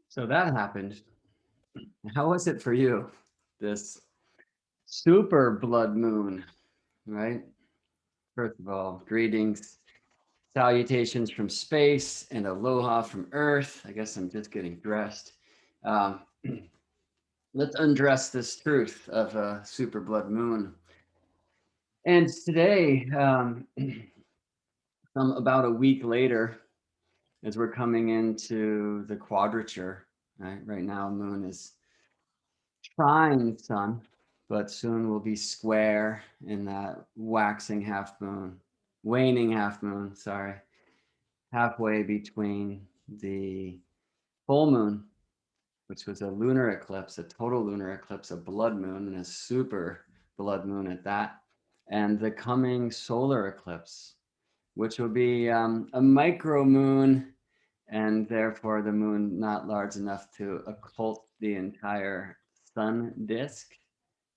So that happened. How was it for you? This super blood moon, right? First of all, greetings, salutations from space, and aloha from Earth. I guess I'm just getting dressed. Um, let's undress this truth of a super blood moon. And today, about a week later, as we're coming into the quadrature, right? Right now, moon is trine sun, but soon will be square in that waxing half moon, waning half moon, sorry, halfway between the full moon, which was a lunar eclipse, a total lunar eclipse, a blood moon, and a super blood moon at that, and the coming solar eclipse, which will be a micro moon, and therefore the moon not large enough to occult the entire sun disk,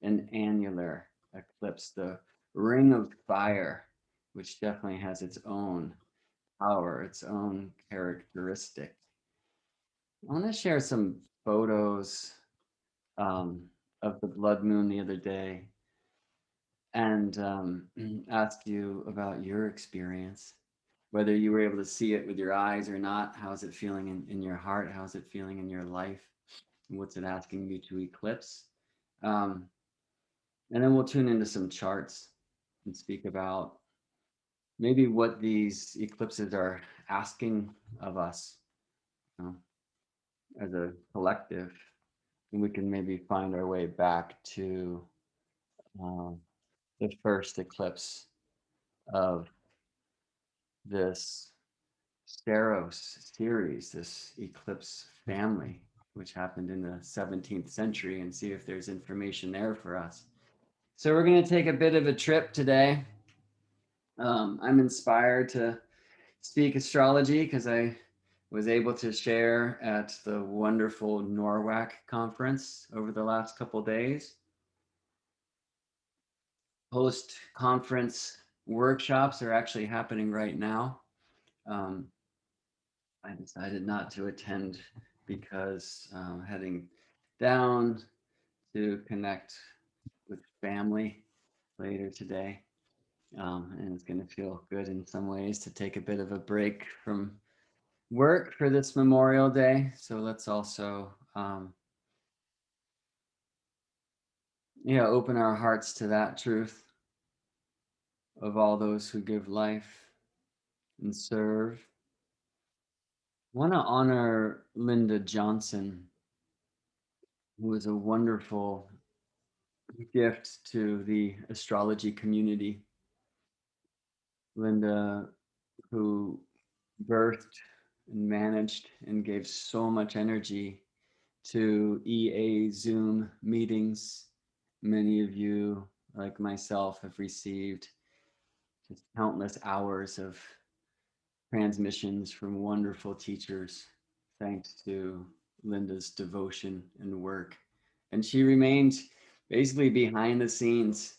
an annular eclipse, the ring of fire, which definitely has its own power, its own characteristic. I want to share some photos um, of the blood moon the other day and ask you about your experience, whether you were able to see it with your eyes or not. How's it feeling in your heart? How's it feeling in your life? What's it asking you to eclipse? Um, and then we'll tune into some charts and speak about maybe what these eclipses are asking of us, you know, as a collective. And we can maybe find our way back to uh, the first eclipse of this Steros series, this eclipse family, which happened in the 17th century, and see if there's information there for us. So we're going to take a bit of a trip today. I'm inspired to speak astrology because I was able to share at the wonderful NORWAC conference over the last couple days. Post conference workshops are actually happening right now. Um, I decided not to attend because heading down to connect with family later today. And it's going to feel good in some ways to take a bit of a break from work for this Memorial Day. So let's also, open our hearts to that truth of all those who give life and serve. I want to honor Linda Johnson, who was a wonderful gift to the astrology community. Linda, who birthed and managed and gave so much energy to EA Zoom meetings. Many of you, like myself, have received just countless hours of transmissions from wonderful teachers, thanks to Linda's devotion and work. And she remained basically behind the scenes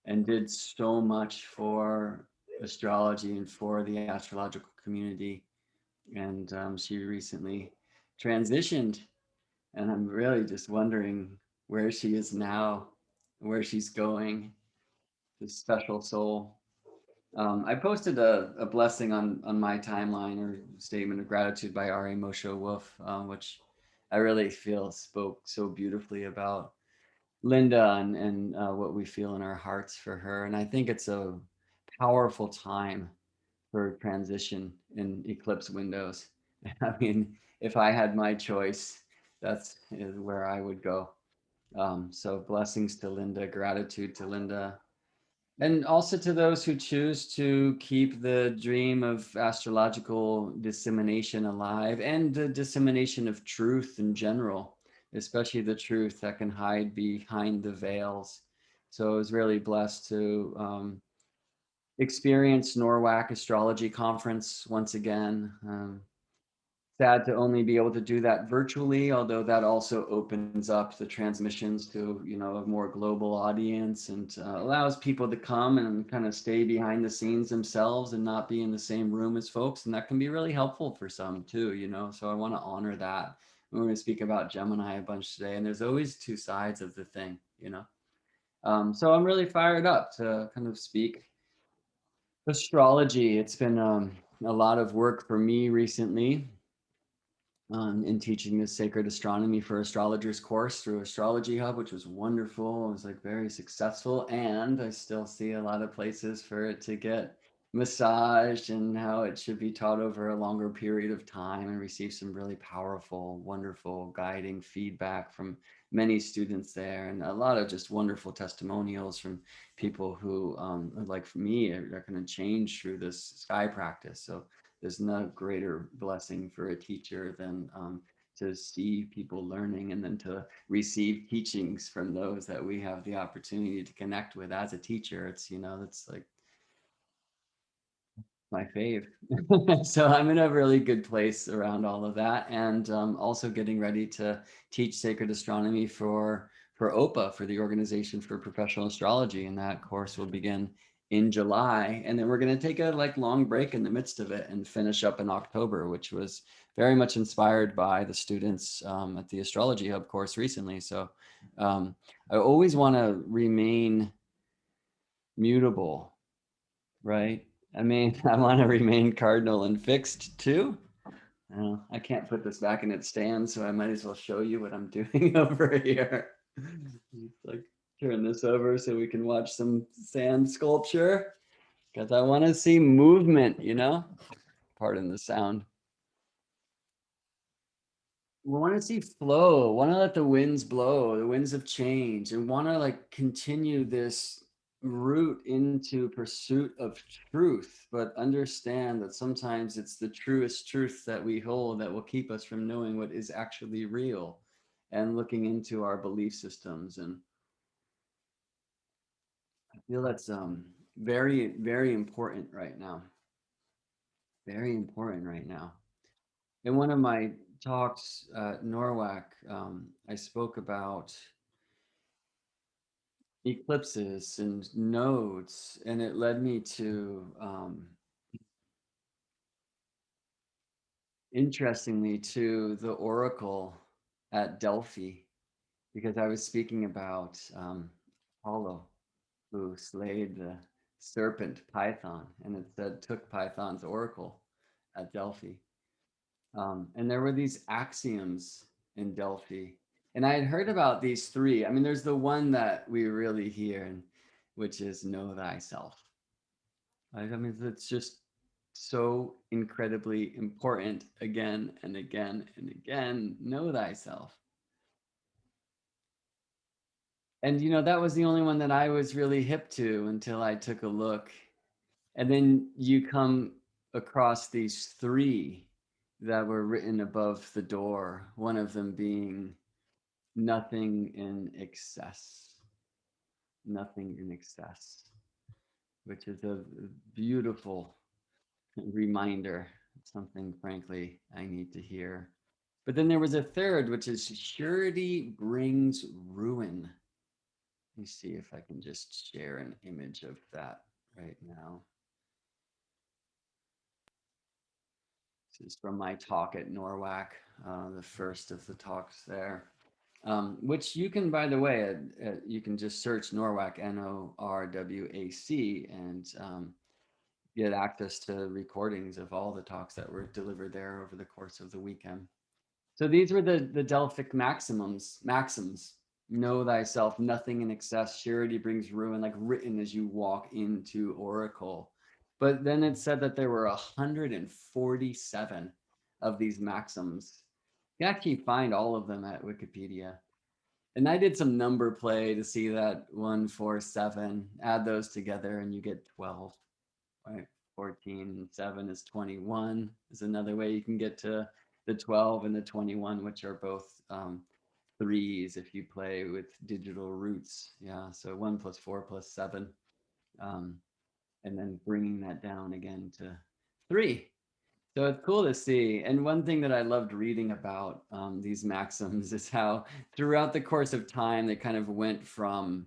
and did so much for astrology and for the astrological community. And she recently transitioned, and I'm really just wondering where she is now, where she's going. This special soul. I posted a blessing on my timeline, or statement of gratitude by Ari Moshe Wolf, which I really feel spoke so beautifully about Linda and what we feel in our hearts for her. And I think it's a powerful time for transition in eclipse windows. I mean, if I had my choice, that's is where I would go. So blessings to Linda, gratitude to Linda, and also to those who choose to keep the dream of astrological dissemination alive and the dissemination of truth in general, especially the truth that can hide behind the veils. So I was really blessed to experience NORWAC Astrology Conference once again. Sad to only be able to do that virtually, although that also opens up the transmissions to a more global audience, and allows people to come and kind of stay behind the scenes themselves and not be in the same room as folks, and that can be really helpful for some too. So I want to honor that we're going to speak about Gemini a bunch today, and there's always two sides of the thing, you know. So I'm really fired up to kind of speak astrology. It's been a lot of work for me recently in teaching this sacred astronomy for astrologers course through Astrology Hub, which was wonderful. It was like very successful, and I still see a lot of places for it to get massaged and how it should be taught over a longer period of time, and receive some really powerful, wonderful guiding feedback from many students there, and a lot of just wonderful testimonials from people who like me are going to change through this sky practice. So there's no greater blessing for a teacher than to see people learning and then to receive teachings from those that we have the opportunity to connect with as a teacher. It's, you know, that's like my fave. So I'm in a really good place around all of that, and also getting ready to teach sacred astronomy for OPA, for the Organization for Professional Astrology, and that course will begin in July, and then we're going to take a like long break in the midst of it and finish up in October, which was very much inspired by the students at the Astrology Hub course recently. So I always want to remain mutable, right? I mean, I want to remain cardinal and fixed too. I can't put this back in its stand, so I might as well show you what I'm doing over here. Like turn this over so we can watch some sand sculpture, because I want to see movement, you know? Pardon the sound. We want to see flow, want to let the winds blow, the winds of change, and want to like continue this route into pursuit of truth, but understand that sometimes it's the truest truth that we hold that will keep us from knowing what is actually real and looking into our belief systems. And I feel that's very, very important right now. Very important right now. In one of my talks at Norwalk, I spoke about eclipses and nodes, and it led me to, interestingly, to the oracle at Delphi, because I was speaking about Apollo, who slayed the serpent Python, and it said took Python's oracle at Delphi. And there were these axioms in Delphi. And I had heard about these three. I mean, there's the one that we really hear, and which is know thyself. Right? I mean, it's just so incredibly important again and again and again. Know thyself. And, you know, that was the only one that I was really hip to until I took a look. And then you come across these three that were written above the door, one of them being nothing in excess, nothing in excess, which is a beautiful reminder, something frankly I need to hear. But then there was a third, which is surety brings ruin. Let me see if I can just share an image of that right now. This is from my talk at Norwalk, the first of the talks there. Which you can, by the way, you can just search Norwalk, Norwac, and get access to recordings of all the talks that were delivered there over the course of the weekend. So these were the Delphic maxims. Know thyself, nothing in excess, surety brings ruin, like written as you walk into Oracle. But then it said that there were 147 of these maxims. You can actually find all of them at Wikipedia. And I did some number play to see that 147, add those together and you get 12, right? 14 and 7 is 21 is another way you can get to the 12 and the 21, which are both threes if you play with digital roots. Yeah, so 1 plus 4 plus 7. Um, and then bringing that down again to 3. So it's cool to see. And one thing that I loved reading about these maxims is how throughout the course of time, they kind of went from,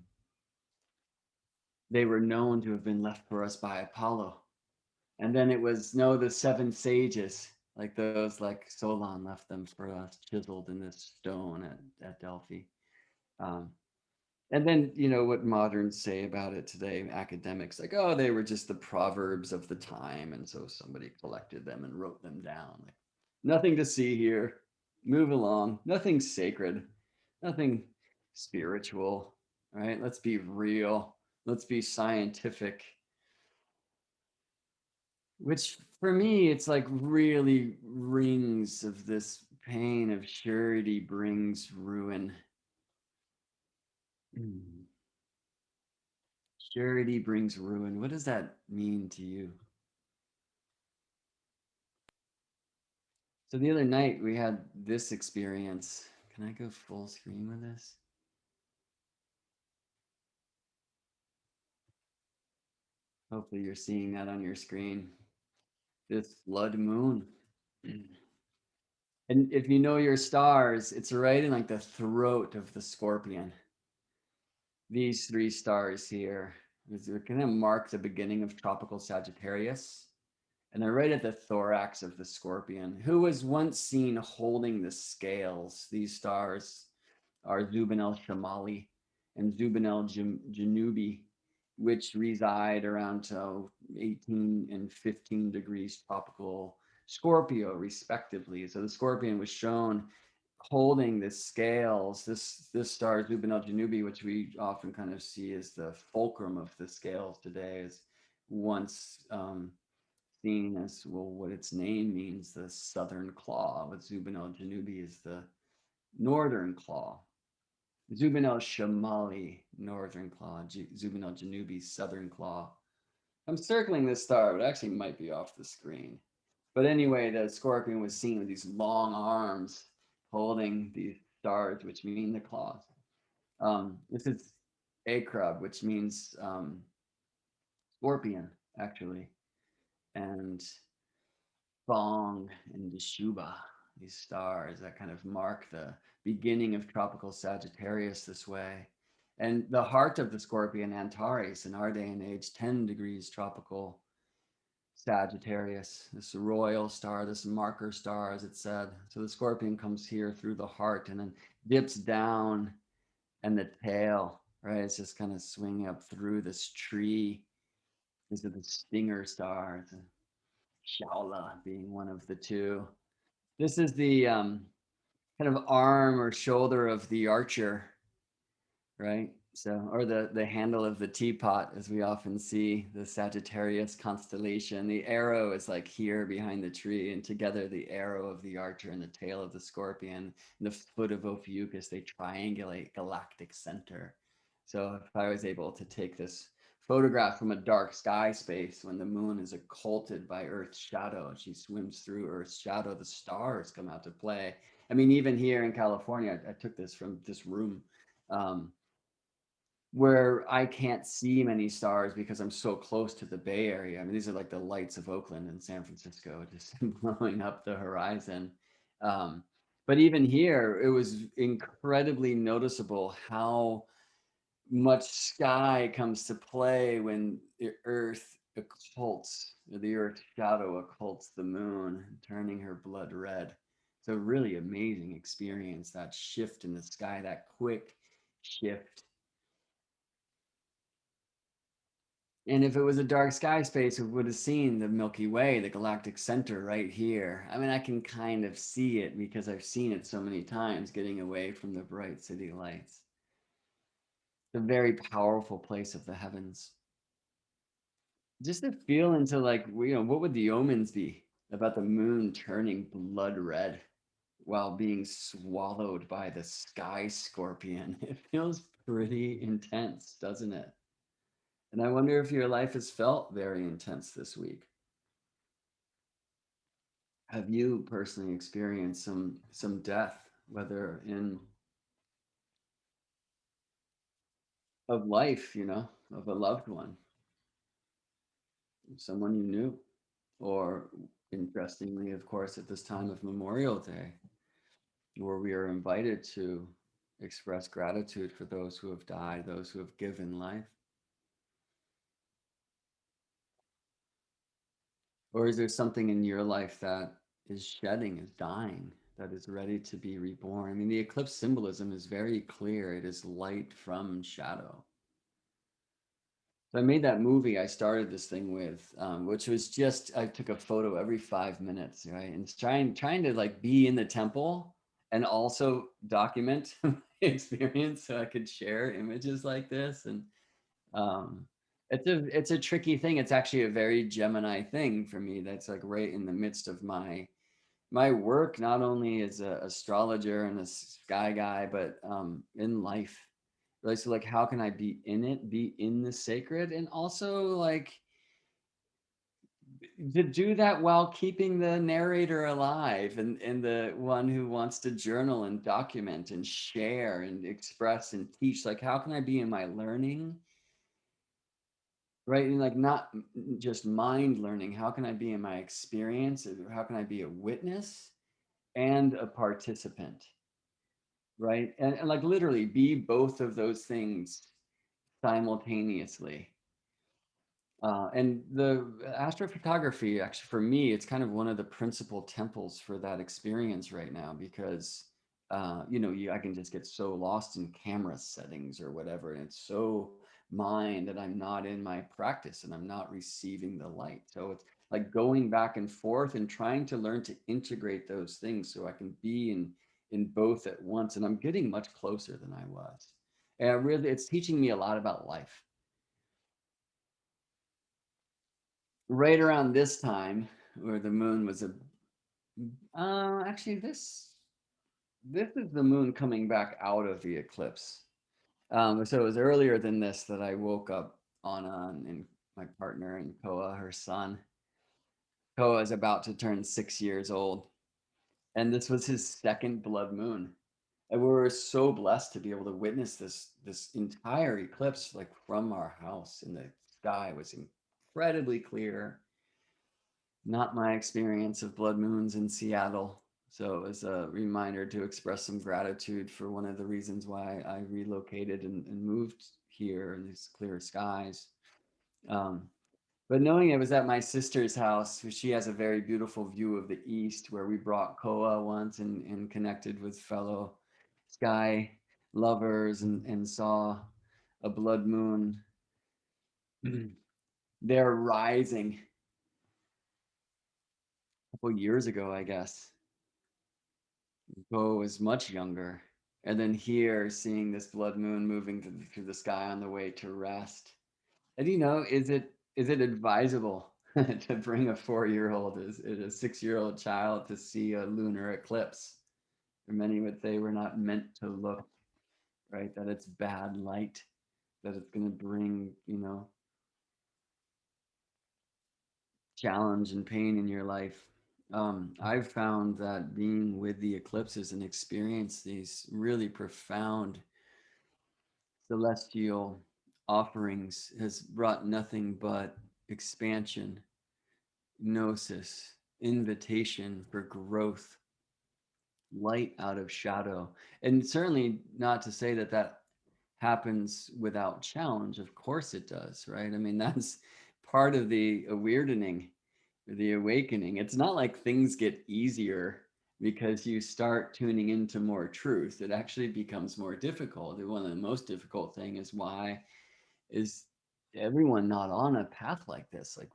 they were known to have been left for us by Apollo. And then it was, no, the seven sages. like those like Solon left them for us chiseled in this stone at Delphi. Um, and then, what moderns say about it today, academics, like, oh, they were just the proverbs of the time. And so somebody collected them and wrote them down. Like, nothing to see here. Move along. Nothing sacred. Nothing spiritual. Right? Let's be real. Let's be scientific. Which for me, it's like really rings of this pain of surety brings ruin. Mm. Charity brings ruin. What does that mean to you? So the other night we had this experience. Can I go full screen with this? Hopefully you're seeing that on your screen. This blood moon. And if you know your stars, it's right in like the throat of the scorpion. These three stars here. They're going to mark the beginning of tropical Sagittarius. And they're right at the thorax of the scorpion, who was once seen holding the scales. These stars are Zubin el-Shamali and Zubin el-Janubi, which reside around 18 and 15 degrees tropical Scorpio, respectively. So the scorpion was shown holding the scales. This star, Zubin el-Janubi, which we often kind of see as the fulcrum of the scales today, is once seen as, well, what its name means, the southern claw. With Zubin el-Janubi is the northern claw. Zubin el-Shamali, northern claw. Zubin el-Janubi, southern claw. I'm circling this star, but actually might be off the screen. But anyway, the scorpion was seen with these long arms holding these stars, which mean the claws. This is Akrab, which means scorpion, actually. And Bong and Deshuba, these stars that kind of mark the beginning of tropical Sagittarius this way. And the heart of the scorpion, Antares, in our day and age, 10 degrees tropical Sagittarius, this royal star, this marker star, as it said. So the scorpion comes here through the heart and then dips down, and the tail, right? It's just kind of swinging up through this tree. These are the stinger stars, Shaula being one of the two. This is the kind of arm or shoulder of the archer, right? So, or the handle of the teapot, as we often see the Sagittarius constellation. The arrow is like here behind the tree, and together the arrow of the archer and the tail of the scorpion, and the foot of Ophiuchus, they triangulate galactic center. So, if I was able to take this photograph from a dark sky space when the moon is occulted by Earth's shadow, she swims through Earth's shadow, the stars come out to play. I mean, even here in California, I took this from this room. Um, where I can't see many stars because I'm so close to the Bay Area. I mean, these are like the lights of Oakland and San Francisco, just blowing up the horizon. Um, but even here, it was incredibly noticeable how much sky comes to play when the Earth occults, or the Earth's shadow occults the moon, turning her blood red. It's a really amazing experience, that shift in the sky, that quick shift. And if it was a dark sky space, we would have seen the Milky Way, the galactic center right here. I mean, I can kind of see it because I've seen it so many times getting away from the bright city lights. It's a very powerful place of the heavens. Just to feel into like, what would the omens be about the moon turning blood red while being swallowed by the sky scorpion? It feels pretty intense, doesn't it? And I wonder if your life has felt very intense this week. Have you personally experienced some death, whether in of life, of a loved one, someone you knew, or interestingly, of course, at this time of Memorial Day, where we are invited to express gratitude for those who have died, those who have given life? Or is there something in your life that is shedding, is dying, that is ready to be reborn. I mean, the eclipse symbolism is very clear. It is light from shadow. So I made that movie I started this thing with, which was just I took a photo every 5 minutes, right? And trying to like be in the temple and also document my experience so I could share images like this. And um, it's a tricky thing. It's actually a very Gemini thing for me. That's like right in the midst of my work, not only as a astrologer and a sky guy, but in life. Right. So like how can I be in it, be in the sacred, and also like to do that while keeping the narrator alive and the one who wants to journal and document and share and express and teach. Like how can I be in my learning, right? And like not just mind learning, how can I be in my experience? How can I be a witness and a participant? Right. And like literally be both of those things simultaneously. And the astrophotography, actually, for me, it's kind of one of the principal temples for that experience right now because, I can just get so lost in camera settings or whatever, and it's so mine that I'm not in my practice and I'm not receiving the light. So it's like going back and forth and trying to learn to integrate those things so I can be in both at once. And I'm getting much closer than I was. And really, it's teaching me a lot about life. Right around this time where the moon was actually this is the moon coming back out of the eclipse. So it was earlier than this that I woke up on and my partner and Koa, her son. Koa is about to turn 6 years old, and this was his second blood moon. And we were so blessed to be able to witness this entire eclipse like from our house, and the sky was incredibly clear. Not my experience of blood moons in Seattle. So it was a reminder to express some gratitude for one of the reasons why I relocated and moved here in these clear skies. Um, but knowing it was at my sister's house, she has a very beautiful view of the east, where we brought Koa once and connected with fellow sky lovers and saw a blood moon there rising a couple years ago, I guess. Bo was much younger. And then here, seeing this blood moon moving through the sky on the way to rest. And is it advisable to bring a 4-year-old as a 6-year-old child to see a lunar eclipse? Or many would say we're not meant to look, right? That it's bad light, that it's going to bring, challenge and pain in your life. I've found that being with the eclipses and experience these really profound celestial offerings has brought nothing but expansion, gnosis, invitation for growth, light out of shadow. And certainly not to say that that happens without challenge. Of course it does, right? I mean, that's part of the weirding, the awakening. It's not like things get easier because you start tuning into more truth. It actually becomes more difficult. And one of the most difficult thing is why is everyone not on a path like this? Like,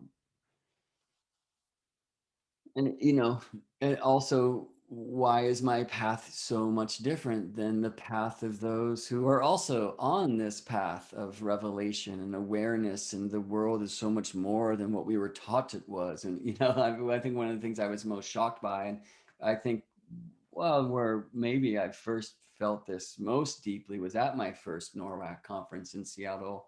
and and also why is my path so much different than the path of those who are also on this path of revelation and awareness, and the world is so much more than what we were taught it was. And I think one of the things I was most shocked by, and I think, well, where maybe I first felt this most deeply was at my first NORWAC conference in Seattle,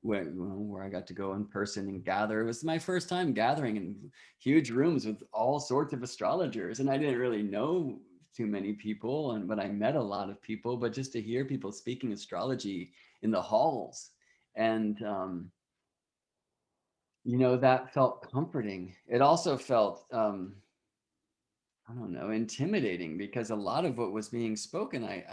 where I got to go in person and gather. It was my first time gathering in huge rooms with all sorts of astrologers, and I didn't really know too many people, but I met a lot of people. But just to hear people speaking astrology in the halls, and that felt comforting. It also felt I don't know, intimidating, because a lot of what was being spoken, I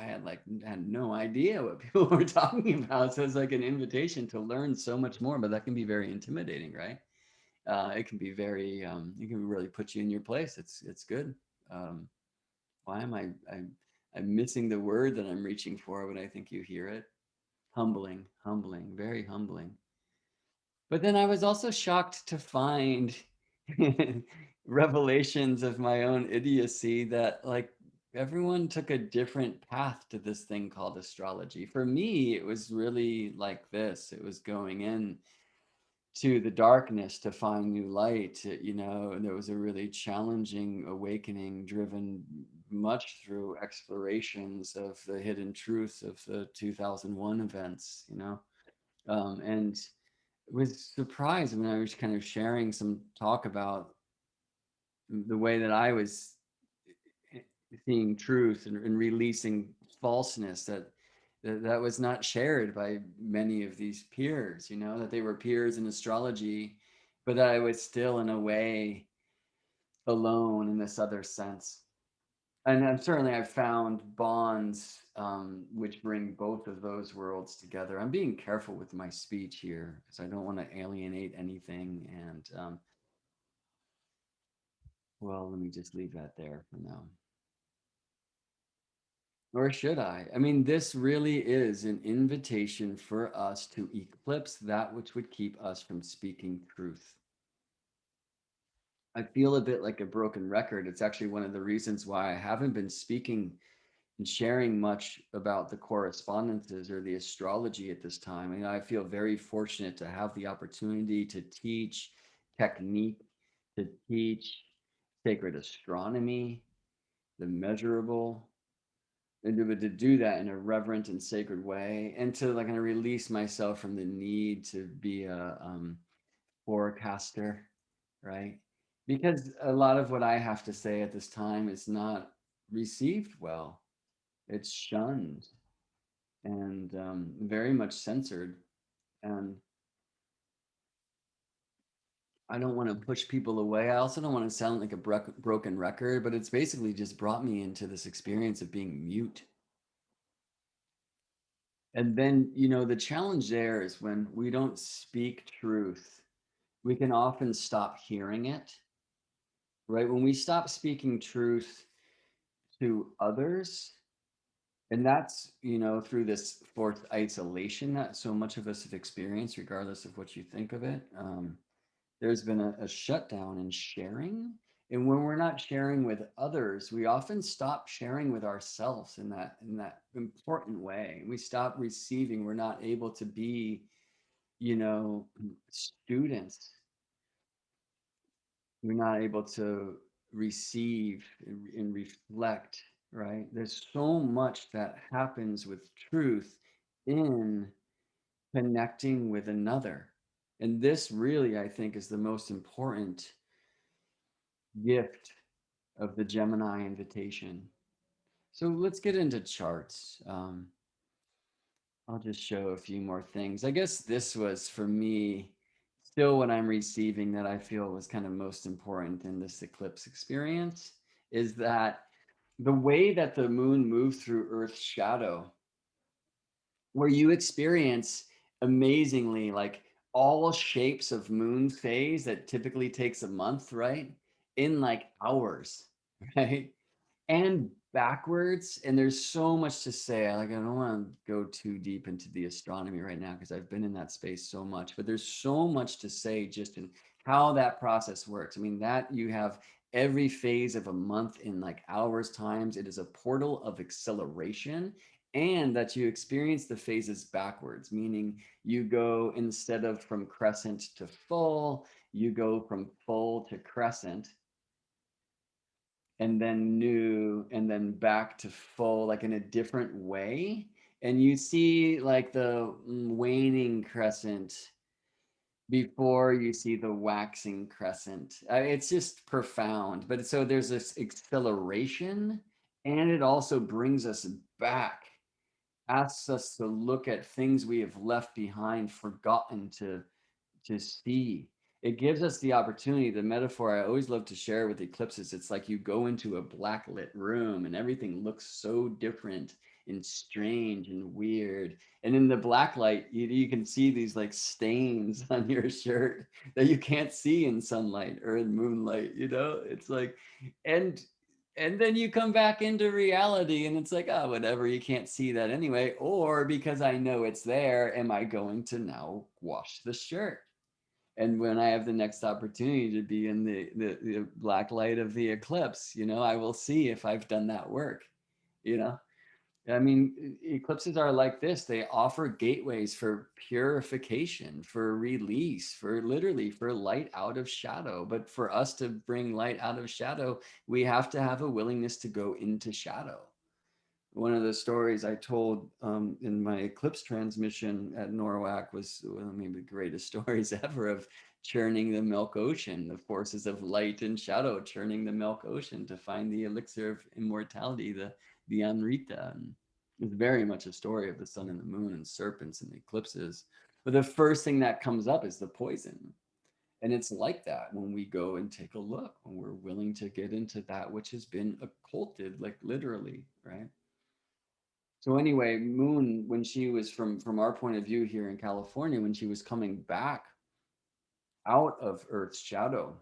had no idea what people were talking about. So it's like an invitation to learn so much more, but that can be very intimidating, right? It can be very, it can really put you in your place. It's good. Um, why am I'm missing the word that I'm reaching for when I think you hear it? Humbling, humbling, very humbling. But then I was also shocked to find revelations of my own idiocy that like everyone took a different path to this thing called astrology. For me, it was really like this. It was going in to the darkness to find new light, and there was a really challenging awakening driven much through explorations of the hidden truths of the 2001 events, and was surprised when I was kind of sharing some talk about the way that I was seeing truth and releasing falseness that was not shared by many of these peers, that they were peers in astrology, but that I was still in a way alone in this other sense. And then certainly I've found bonds which bring both of those worlds together. I'm being careful with my speech here because I don't want to alienate anything. And well, let me just leave that there for now. Or should I? I mean, this really is an invitation for us to eclipse that which would keep us from speaking truth. I feel a bit like a broken record. It's actually one of the reasons why I haven't been speaking and sharing much about the correspondences or the astrology at this time. And I feel very fortunate to have the opportunity to teach technique, to teach sacred astronomy, the measurable, and to do that in a reverent and sacred way, and to like kind of release myself from the need to be a forecaster, right? Because a lot of what I have to say at this time is not received well. It's shunned and very much censored. And I don't want to push people away. I also don't want to sound like a broken record, but it's basically just brought me into this experience of being mute. And then, the challenge there is when we don't speak truth, we can often stop hearing it, right? When we stop speaking truth to others, and that's, through this forced isolation that so much of us have experienced, regardless of what you think of it. There's been a shutdown in sharing. And when we're not sharing with others, we often stop sharing with ourselves in that important way. We stop receiving. We're not able to be, students. We're not able to receive and reflect, right? There's so much that happens with truth in connecting with another. And this really, I think, is the most important gift of the Gemini invitation. So let's get into charts. I'll just show a few more things. I guess this was for me still what I'm receiving that I feel was kind of most important in this eclipse experience is that the way that the moon moves through Earth's shadow, where you experience amazingly like all shapes of moon phase that typically takes a month, right? In like hours, right? And backwards. And there's so much to say. I don't want to go too deep into the astronomy right now because I've been in that space so much, but there's so much to say just in how that process works. I mean, that you have every phase of a month in like hours times. It is a portal of acceleration, and that you experience the phases backwards, meaning you go instead of from crescent to full, you go from full to crescent, and then new, and then back to full, like in a different way. And you see like the waning crescent before you see the waxing crescent. It's just profound. But so there's this acceleration, and it also brings us back, asks us to look at things we have left behind, forgotten to see. It gives us the opportunity. The metaphor I always love to share with eclipses, it's like you go into a black lit room and everything looks so different. and strange and weird. And in the black light, you can see these like stains on your shirt that you can't see in sunlight or in moonlight, you know? It's like, and then you come back into reality and it's like, oh, whatever, you can't see that anyway. Or because I know it's there, am I going to now wash the shirt? And when I have the next opportunity to be in the black light of the eclipse, you know, I will see if I've done that work, you know. I mean, eclipses are like this. They offer gateways for purification, for release, for literally for light out of shadow. But for us to bring light out of shadow, we have to have a willingness to go into shadow. One of the stories I told in my eclipse transmission at Norwalk was one of maybe the greatest stories ever of churning the milk ocean, the forces of light and shadow churning the milk ocean to find the elixir of immortality, the Amrita. And it's very much a story of the sun and the moon and serpents and eclipses. But the first thing that comes up is the poison. And it's like that when we go and take a look, when we're willing to get into that which has been occulted, like literally, right? So anyway, Moon, when she was from our point of view here in California, when she was coming back out of Earth's shadow,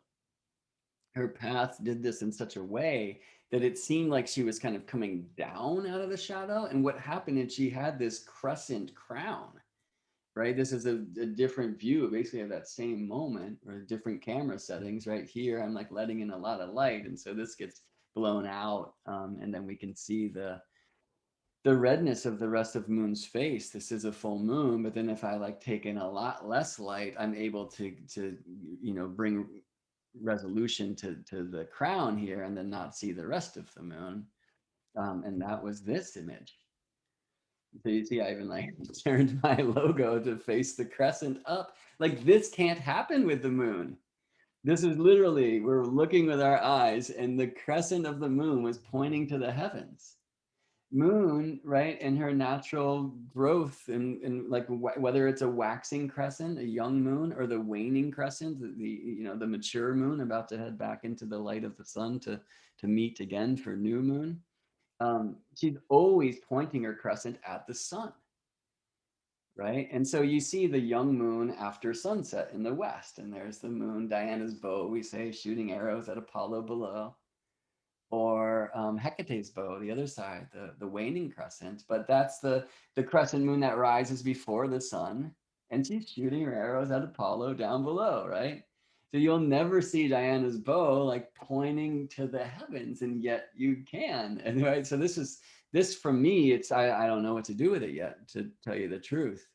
her path did this in such a way that it seemed like she was kind of coming down out of the shadow. And what happened is she had this crescent crown, right? This is a different view basically of that same moment or different camera settings. Right here, I'm like letting in a lot of light. And so this gets blown out. And then we can see the redness of the rest of Moon's face. This is a full moon, but then if I like take in a lot less light, I'm able to bring resolution to the crown here and then not see the rest of the moon. And that was this image. So you see, I even like turned my logo to face the crescent up. Like this can't happen with the moon. This is literally, we're looking with our eyes and the crescent of the moon was pointing to the heavens. Moon, right, and her natural growth and like whether it's a waxing crescent, a young moon, or the waning crescent, the mature moon about to head back into the light of the sun to meet again for new moon. She's always pointing her crescent at the sun, right? And so you see the young moon after sunset in the west, and there's the moon, Diana's bow, we say, shooting arrows at Apollo below, or Hecate's bow, the other side, the waning crescent. But that's the crescent moon that rises before the sun, and she's shooting her arrows at Apollo down below, right? So you'll never see Diana's bow like pointing to the heavens, and yet you can. And right, so this for me, it's I don't know what to do with it yet, to tell you the truth.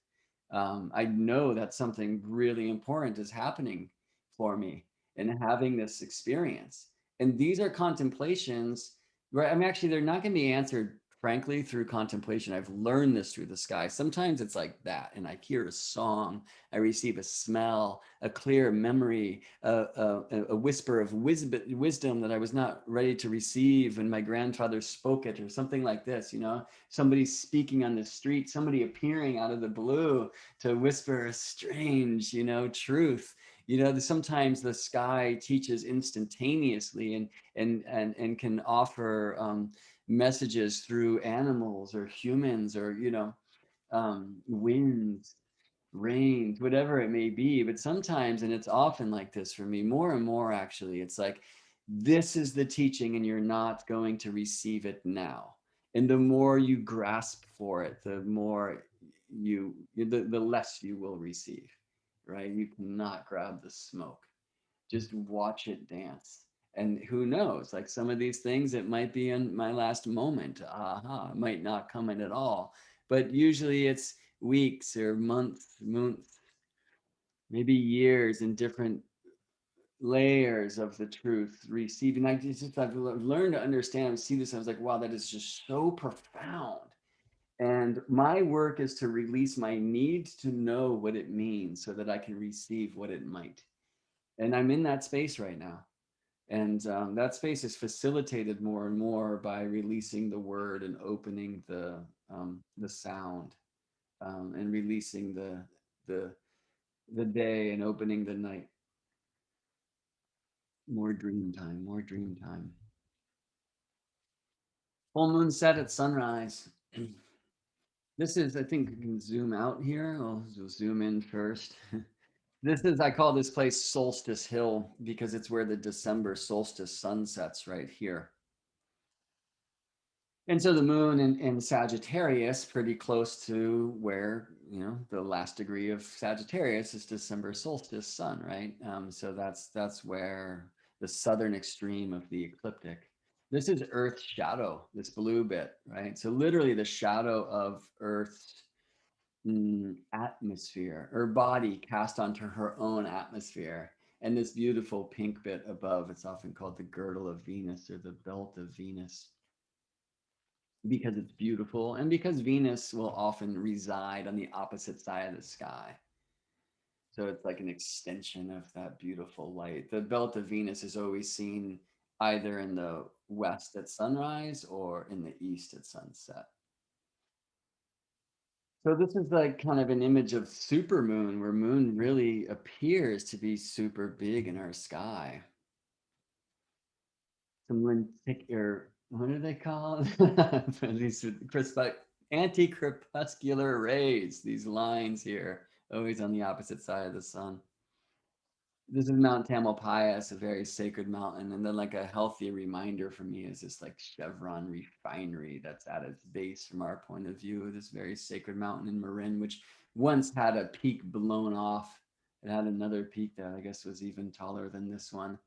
I know that something really important is happening for me in having this experience. And these are contemplations, right? I mean, actually, they're not going to be answered, frankly, through contemplation. I've learned this through the sky. Sometimes it's like that, and I hear a song, I receive a smell, a clear memory, a whisper of wisdom that I was not ready to receive, and my grandfather spoke it, or something like this, somebody speaking on the street, somebody appearing out of the blue to whisper a strange, truth. Sometimes the sky teaches instantaneously and can offer messages through animals or humans or winds, rains, whatever it may be. But sometimes, and it's often like this for me, more and more actually, it's like this is the teaching and you're not going to receive it now. And the more you grasp for it, the more the less you will receive, right? You cannot grab the smoke. Just watch it dance. And who knows, like some of these things, it might be in my last moment. Aha, it might not come in at all. But usually it's weeks or months, maybe years in different layers of the truth receiving. I've learned to understand and see this. I was like, wow, that is just so profound. And my work is to release my need to know what it means so that I can receive what it might. And I'm in that space right now. And that space is facilitated more and more by releasing the word and opening the sound, and releasing the the day and opening the night. More dream time, more dream time. Full moon set at sunrise. This is, I think we can zoom out here. I'll zoom in first. This is, I call this place Solstice Hill because it's where the December solstice sun sets right here. And so the moon in Sagittarius, pretty close to where, the last degree of Sagittarius is December solstice sun, right? So that's where the southern extreme of the ecliptic. This is Earth's shadow, this blue bit, right? So literally the shadow of Earth's atmosphere, her body cast onto her own atmosphere. And this beautiful pink bit above, it's often called the girdle of Venus or the belt of Venus because it's beautiful and because Venus will often reside on the opposite side of the sky. So it's like an extension of that beautiful light. The belt of Venus is always seen either in the west at sunrise or in the east at sunset. So this is like kind of an image of supermoon where moon really appears to be super big in our sky. Some or what do they call these anti-crepuscular rays, these lines here, always on the opposite side of the sun. This is Mount Tamalpais, a very sacred mountain. And then like a healthy reminder for me is this like Chevron refinery that's at its base from our point of view, this very sacred mountain in Marin, which once had a peak blown off. It had another peak that I guess was even taller than this one,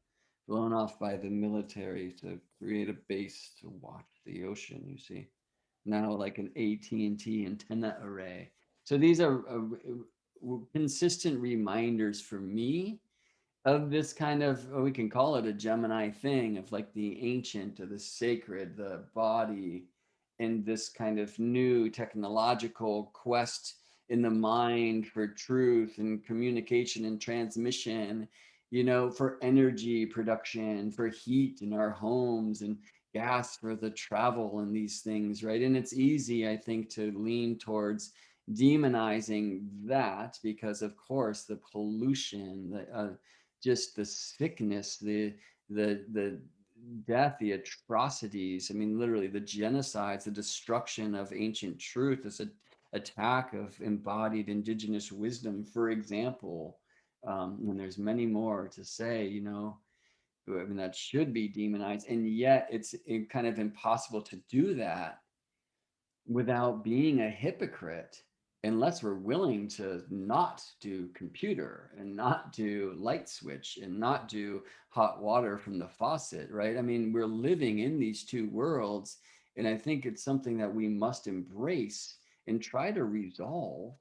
blown off by the military to create a base to watch the ocean, you see. Now like an AT&T antenna array. So these are consistent reminders for me of this kind of, we can call it a Gemini thing of like the ancient or the sacred, the body, and this kind of new technological quest in the mind for truth and communication and transmission, for energy production, for heat in our homes, and gas for the travel and these things, right? And it's easy, I think, to lean towards demonizing that because, of course, the pollution, just the sickness, the death, the atrocities. I mean, literally the genocides, the destruction of ancient truth, this attack of embodied indigenous wisdom, for example. And there's many more to say, I mean, that should be demonized, and yet it's kind of impossible to do that without being a hypocrite unless we're willing to not do computer and not do light switch and not do hot water from the faucet, right? I mean, we're living in these two worlds, and I think it's something that we must embrace and try to resolve.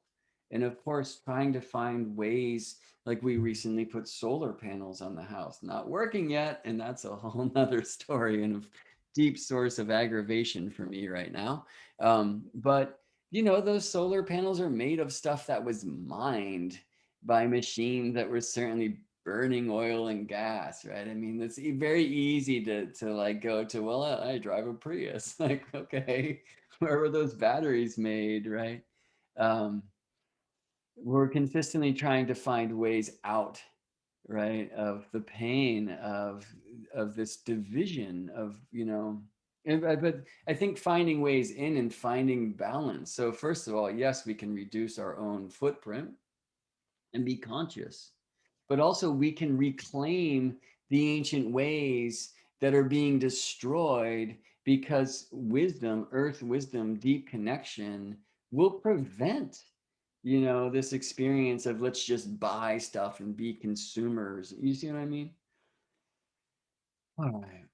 And of course, trying to find ways, like we recently put solar panels on the house, not working yet, and that's a whole nother story and a deep source of aggravation for me right now. But those solar panels are made of stuff that was mined by machines that were certainly burning oil and gas, right? I mean, it's very easy to like go to, well, I drive a Prius. Like, okay, where were those batteries made, right? Um, we're consistently trying to find ways out, right, of the pain of this division of, but I think finding ways in and finding balance. So first of all, yes, we can reduce our own footprint and be conscious, but also we can reclaim the ancient ways that are being destroyed because wisdom, earth wisdom, deep connection will prevent, this experience of let's just buy stuff and be consumers. You see what I mean? All right.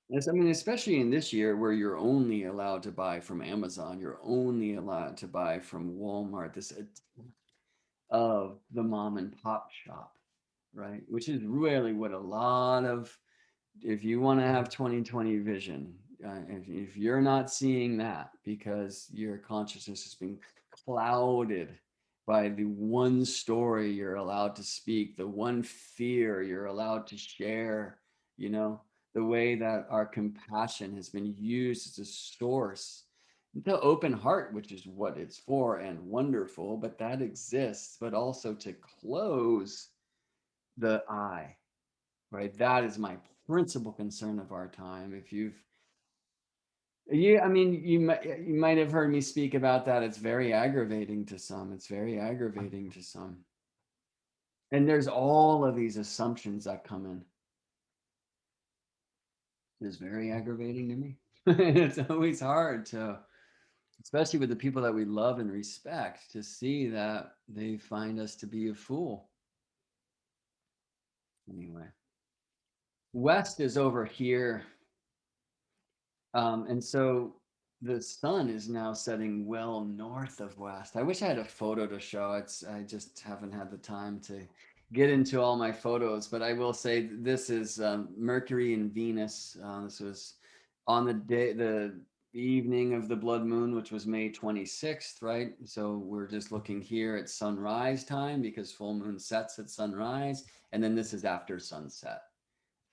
Yes, I mean, especially in this year where you're only allowed to buy from Amazon, you're only allowed to buy from Walmart, this of the mom and pop shop, right? Which is really what a lot of, if you want to have 2020 vision, if you're not seeing that because your consciousness has been clouded by the one story you're allowed to speak, the one fear you're allowed to share, the way that our compassion has been used as a source, the open heart, which is what it's for and wonderful, but that exists, but also to close the eye, right? That is my principal concern of our time. If you've Yeah, I mean, you might have heard me speak about that. It's very aggravating to some. It's very aggravating to some. And there's all of these assumptions that come in. It's very aggravating to me. It's always hard to, especially with the people that we love and respect, to see that they find us to be a fool. Anyway, West is over here. And so the sun is now setting well north of west. I wish I had a photo to show. I just haven't had the time to get into all my photos, but I will say this is Mercury and Venus. This was on the evening of the blood moon, which was May 26th, right? So we're just looking here at sunrise time because full moon sets at sunrise, and then this is after sunset,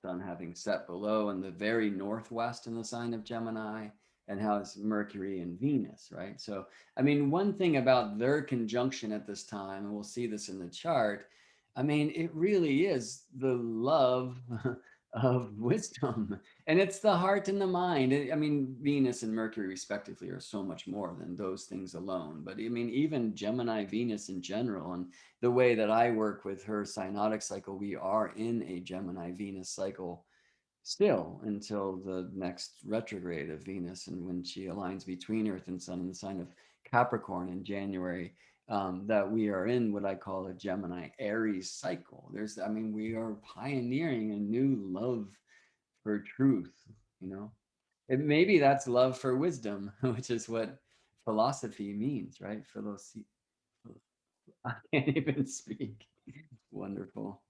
sun having set below in the very northwest in the sign of Gemini, and how's Mercury and Venus, right? So, I mean, one thing about their conjunction at this time, and we'll see this in the chart, I mean, it really is the love of wisdom, and it's the heart and the mind. I mean, Venus and Mercury, respectively, are so much more than those things alone. But I mean, even Gemini, Venus in general, and the way that I work with her synodic cycle, we are in a Gemini Venus cycle still until the next retrograde of Venus, and when she aligns between Earth and Sun in the sign of Capricorn in January, that we are in what I call a Gemini Aries cycle. I mean, we are pioneering a new love for truth, you know. Maybe that's love for wisdom, which is what philosophy means, right? Philosophy. I can't even speak. Wonderful.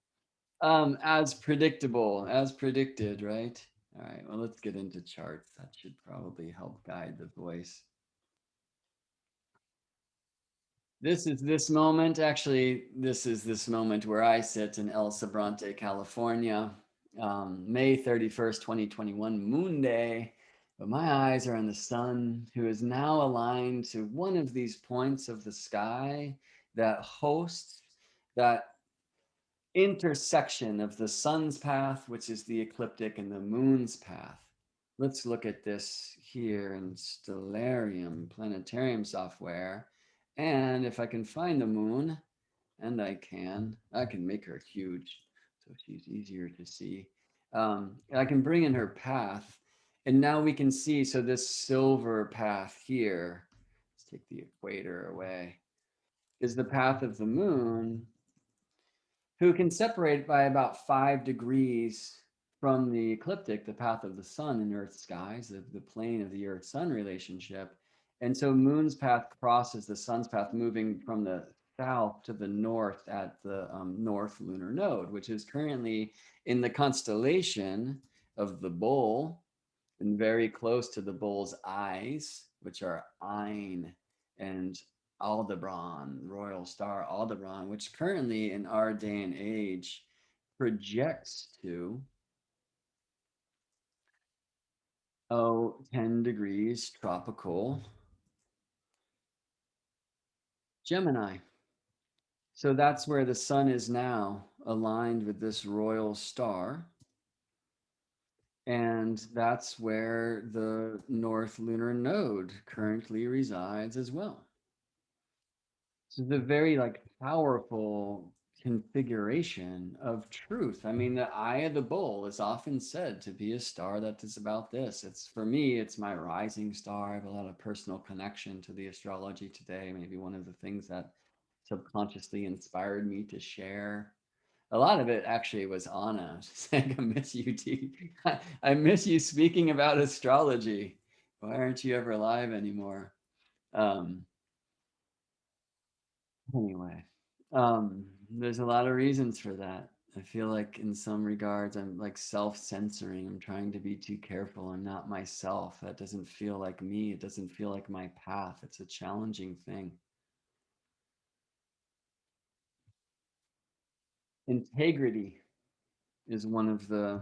As predictable, as predicted, right? All right, well, let's get into charts. That should probably help guide the voice. This is this moment. Actually, this is this moment where I sit in El Sobrante, California, May 31st, 2021, Moon Day. But my eyes are on the sun, who is now aligned to one of these points of the sky that hosts that intersection of the sun's path, which is the ecliptic, and the moon's path. Let's look at this here in Stellarium Planetarium software. And if I can find the moon, and I can make her huge so she's easier to see. I can bring in her path. And now we can see, so this silver path here, let's take the equator away, is the path of the moon, who can separate by about 5 degrees from the ecliptic, the path of the sun in Earth's skies, the plane of the Earth-Sun relationship. And so moon's path crosses the sun's path, moving from the south to the north at the North Lunar Node, which is currently in the constellation of the Bull, and very close to the bull's eyes, which are Ein and Aldebaran, royal star Aldebaran, which currently in our day and age projects to 10 degrees tropical Gemini. So that's where the sun is now aligned with this royal star. And that's where the North Lunar Node currently resides as well. So the very like powerful configuration of truth. I mean, the eye of the bull is often said to be a star that is about this. It's, for me, it's my rising star. I have a lot of personal connection to the astrology today. Maybe one of the things that subconsciously inspired me to share. A lot of it actually was Anna saying, I miss you, T. I miss you speaking about astrology. Why aren't you ever live anymore? Um, Anyway, there's a lot of reasons for that. I feel like in some regards, I'm like self-censoring. I'm trying to be too careful. I'm not myself. That doesn't feel like me. It doesn't feel like my path. It's a challenging thing. Integrity is one of the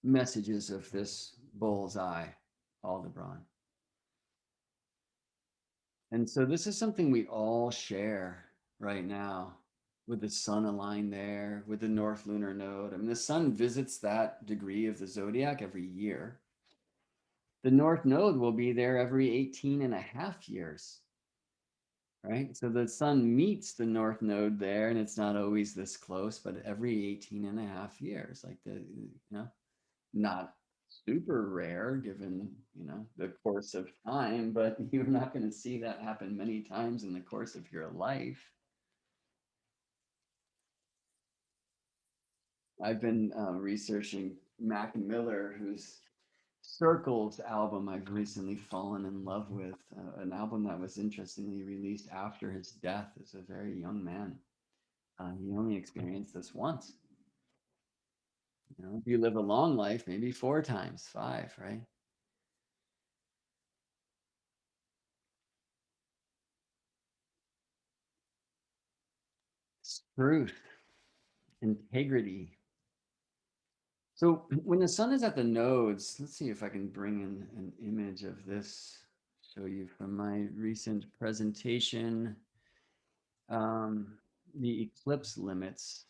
messages of this bullseye, Aldebaran. And so this is something we all share right now, with the sun aligned there, with the North Lunar Node. I mean, the sun visits that degree of the zodiac every year. The North Node will be there every 18 and a half years, right? So the sun meets the North Node there, and it's not always this close, but every 18 and a half years, like not super rare given, the course of time, but you're not going to see that happen many times in the course of your life. I've been researching Mac Miller, whose Circles album I've recently fallen in love with, an album that was interestingly released after his death as a very young man. He only experienced this once. If you live a long life, maybe four times, five, right? Truth, integrity. So when the sun is at the nodes, let's see if I can bring in an image of this, show you from my recent presentation, the eclipse limits.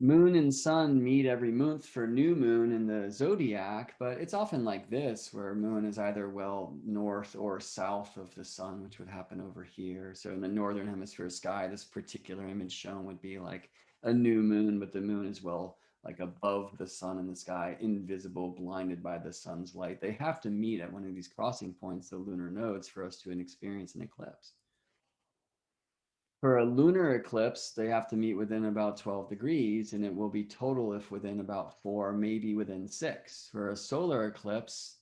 Moon and sun meet every month for new moon in the zodiac, but it's often like this, where moon is either well north or south of the sun, which would happen over here. So in the northern hemisphere sky, this particular image shown would be like a new moon, but the moon is well like above the sun in the sky, invisible, blinded by the sun's light. They have to meet at one of these crossing points, the lunar nodes, for us to experience an eclipse. For a lunar eclipse, they have to meet within about 12 degrees, and it will be total if within about four, maybe within six. For a solar eclipse,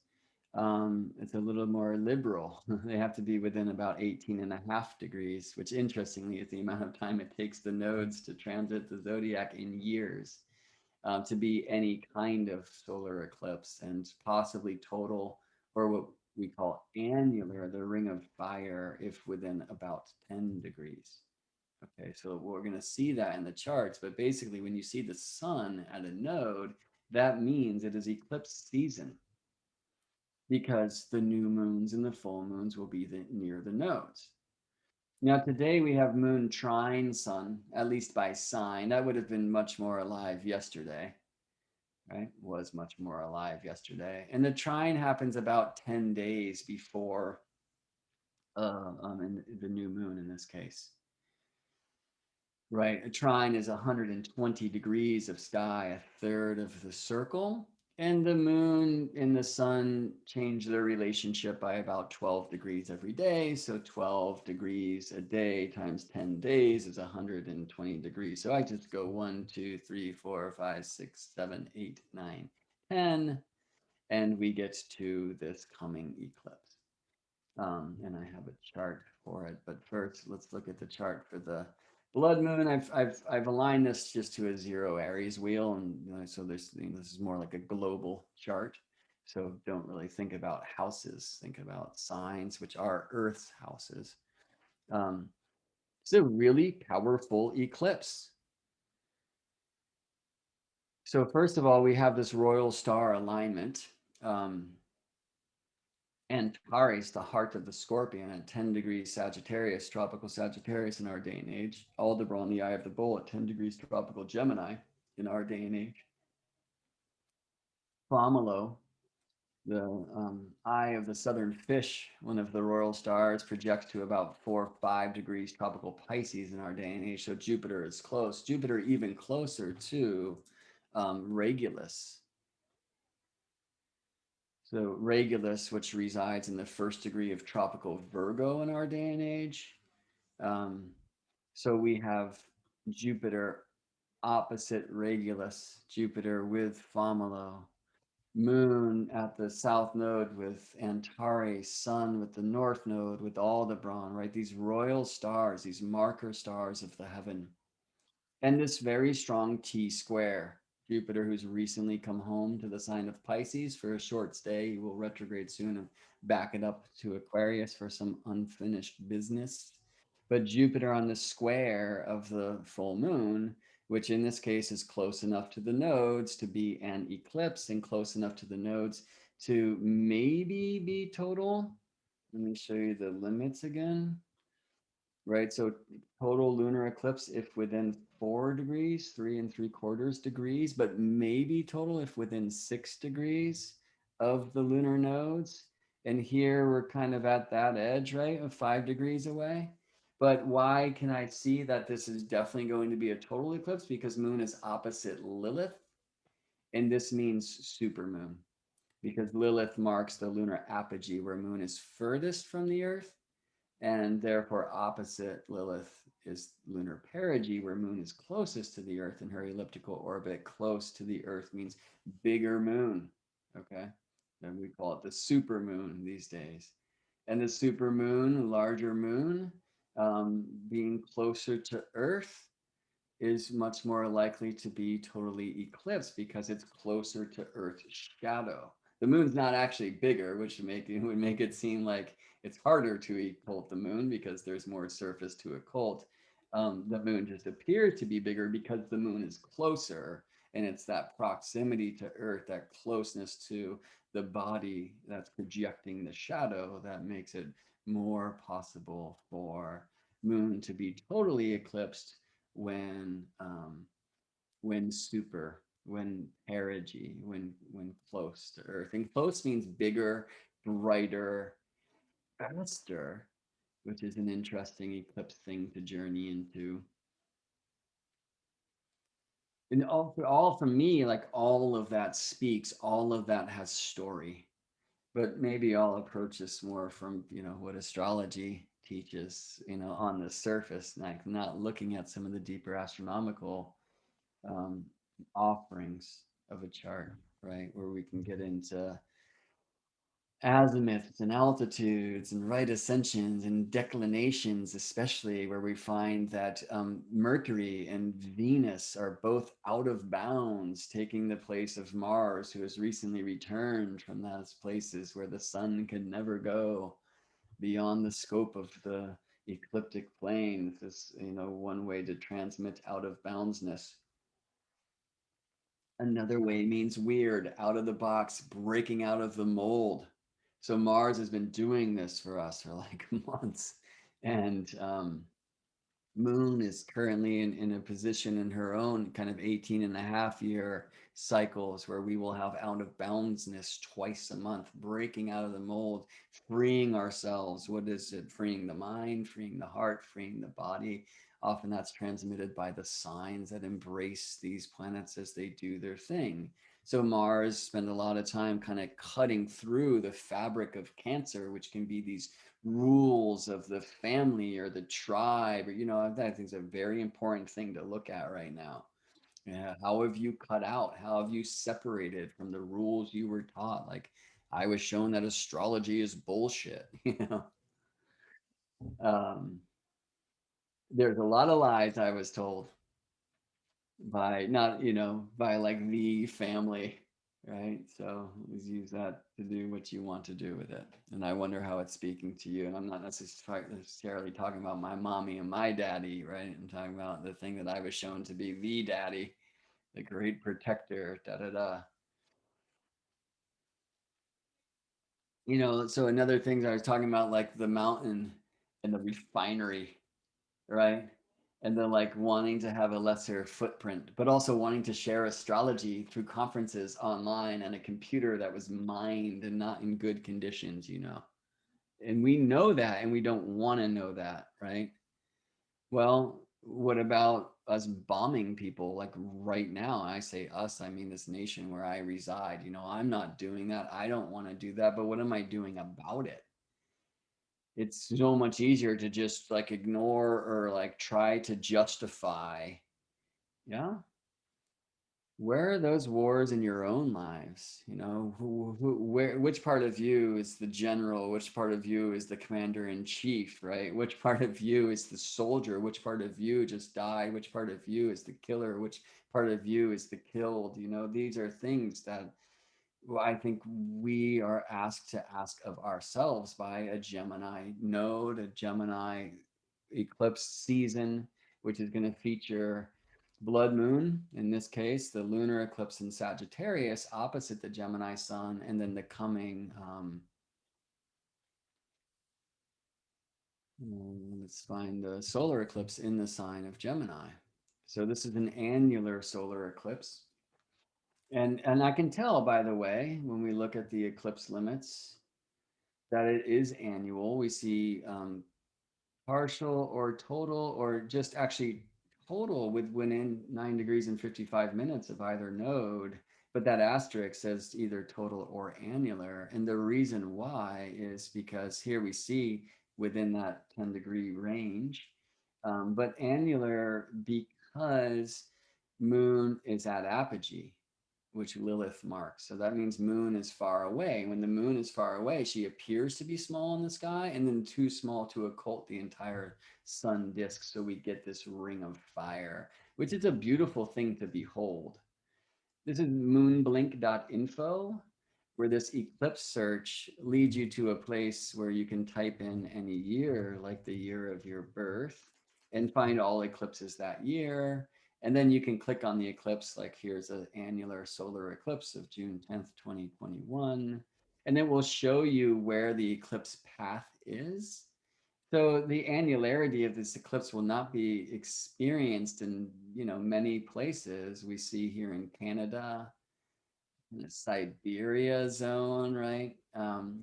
it's a little more liberal. They have to be within about 18 and a half degrees, which interestingly is the amount of time it takes the nodes to transit the zodiac in years, to be any kind of solar eclipse, and possibly total, or what we call annular, the ring of fire, if within about 10 degrees. Okay, so we're going to see that in the charts, but basically when you see the sun at a node, that means it is eclipse season because the new moons and the full moons will be near the nodes. Now today we have moon trine sun, at least by sign. That would have been much more alive yesterday, right? Was much more alive yesterday. And the trine happens about 10 days before in the new moon in this case. Right. A trine is 120 degrees of sky, a third of the circle. And the moon and the sun change their relationship by about 12 degrees every day. So 12 degrees a day times 10 days is 120 degrees. So I just go 1, 2, 3, 4, 5, 6, 7, 8, 9, 10, and we get to this coming eclipse. And I have a chart for it. But first, let's look at the chart for the blood moon. I've aligned this just to a zero Aries wheel, and so this is more like a global chart. So don't really think about houses. Think about signs, which are Earth's houses. It's a really powerful eclipse. So first of all, we have this royal star alignment. Antares, the heart of the scorpion, at 10 degrees Sagittarius, tropical Sagittarius in our day and age. Aldebaran, the eye of the bull, at 10 degrees tropical Gemini in our day and age. Pomelo, the eye of the southern fish, one of the royal stars, projects to about 4 or 5 degrees tropical Pisces in our day and age. So Jupiter is close. Jupiter even closer to Regulus. So Regulus, which resides in the first degree of tropical Virgo in our day and age. Um, so we have Jupiter opposite Regulus, Jupiter with Familo, Moon at the south node with Antares, Sun with the north node with Aldebaran, right? These royal stars, these marker stars of the heaven. And this very strong T square. Jupiter, who's recently come home to the sign of Pisces for a short stay, he will retrograde soon and back it up to Aquarius for some unfinished business. But Jupiter on the square of the full moon, which in this case is close enough to the nodes to be an eclipse and close enough to the nodes to maybe be total. Let me show you the limits again. Right, so total lunar eclipse if within 4 degrees, 3 3/4 degrees, but maybe total if within 6 degrees. of the lunar nodes. And here we're kind of at that edge, right, of 5 degrees away. But why can I see that this is definitely going to be a total eclipse? Because moon is opposite Lilith, and this means supermoon, because Lilith marks the lunar apogee where moon is furthest from the earth, and therefore opposite Lilith is lunar perigee, where moon is closest to the earth in her elliptical orbit. Close to the earth means bigger moon, okay? And we call it the super moon these days. And the super moon, larger moon, being closer to earth, is much more likely to be totally eclipsed because it's closer to Earth's shadow. The moon's not actually bigger, which would make it seem like it's harder to occult the moon because there's more surface to occult. The moon just appears to be bigger because the moon is closer, and it's that proximity to Earth, that closeness to the body that's projecting the shadow, that makes it more possible for moon to be totally eclipsed when when perigee, when close to Earth. And close means bigger, brighter, faster, which is an interesting eclipse thing to journey into. And all for me, like all of that speaks, all of that has story. But maybe I'll approach this more from, what astrology teaches, on the surface, like not looking at some of the deeper astronomical um, offerings of a chart, right? Where we can get into azimuths and altitudes and right ascensions and declinations, especially where we find that Mercury and Venus are both out of bounds, taking the place of Mars, who has recently returned from those places where the sun could never go beyond the scope of the ecliptic plane. This is, one way to transmit out of boundsness. Another way means weird, out of the box, breaking out of the mold. So Mars has been doing this for us for like months. And Moon is currently in a position in her own kind of 18 and a half year cycles where we will have out of boundsness twice a month, breaking out of the mold, freeing ourselves. What is it? Freeing the mind, freeing the heart, freeing the body. Often that's transmitted by the signs that embrace these planets as they do their thing. So Mars spend a lot of time kind of cutting through the fabric of Cancer, which can be these rules of the family or the tribe, or I think it's a very important thing to look at right now. Yeah, how have you cut out? How have you separated from the rules you were taught? Like I was shown that astrology is bullshit. Um, there's a lot of lies I was told by not, by like the family, right? So let's use that to do what you want to do with it. And I wonder how it's speaking to you. And I'm not necessarily talking about my mommy and my daddy, right? I'm talking about the thing that I was shown to be the daddy, the great protector, da da da. So another thing that I was talking about, like the mountain and the refinery, right? And then like wanting to have a lesser footprint, but also wanting to share astrology through conferences online and a computer that was mined and not in good conditions. And we know that and we don't want to know that, right? Well, what about us bombing people like right now? I say us, I mean this nation where I reside. I'm not doing that. I don't want to do that, but what am I doing about it? It's so much easier to just like ignore or like try to justify. Yeah. Where are those wars in your own lives? Which part of you is the general? Which part of you is the commander in chief, right? Which part of you is the soldier? Which part of you just died? Which part of you is the killer? Which part of you is the killed? These are things that I think we are asked to ask of ourselves by a Gemini node, a Gemini eclipse season, which is going to feature blood moon, in this case, the lunar eclipse in Sagittarius opposite the Gemini sun, and then the coming, let's find the solar eclipse in the sign of Gemini. So this is an annular solar eclipse. And I can tell, by the way, when we look at the eclipse limits, that it is annual. We see partial or total, or just actually total within 9 degrees and 55 minutes of either node. But that asterisk says either total or annular. And the reason why is because here we see within that 10-degree range, but annular because moon is at apogee, which Lilith marks. So that means moon is far away. When the moon is far away, she appears to be small in the sky and then too small to occult the entire sun disk. So we get this ring of fire, which is a beautiful thing to behold. This is moonblink.info, where this eclipse search leads you to a place where you can type in any year, like the year of your birth, and find all eclipses that year. And then you can click on the eclipse, like here's an annular solar eclipse of June 10th, 2021. And it will show you where the eclipse path is. So the annularity of this eclipse will not be experienced in, many places. We see here in Canada, in the Siberia zone, right?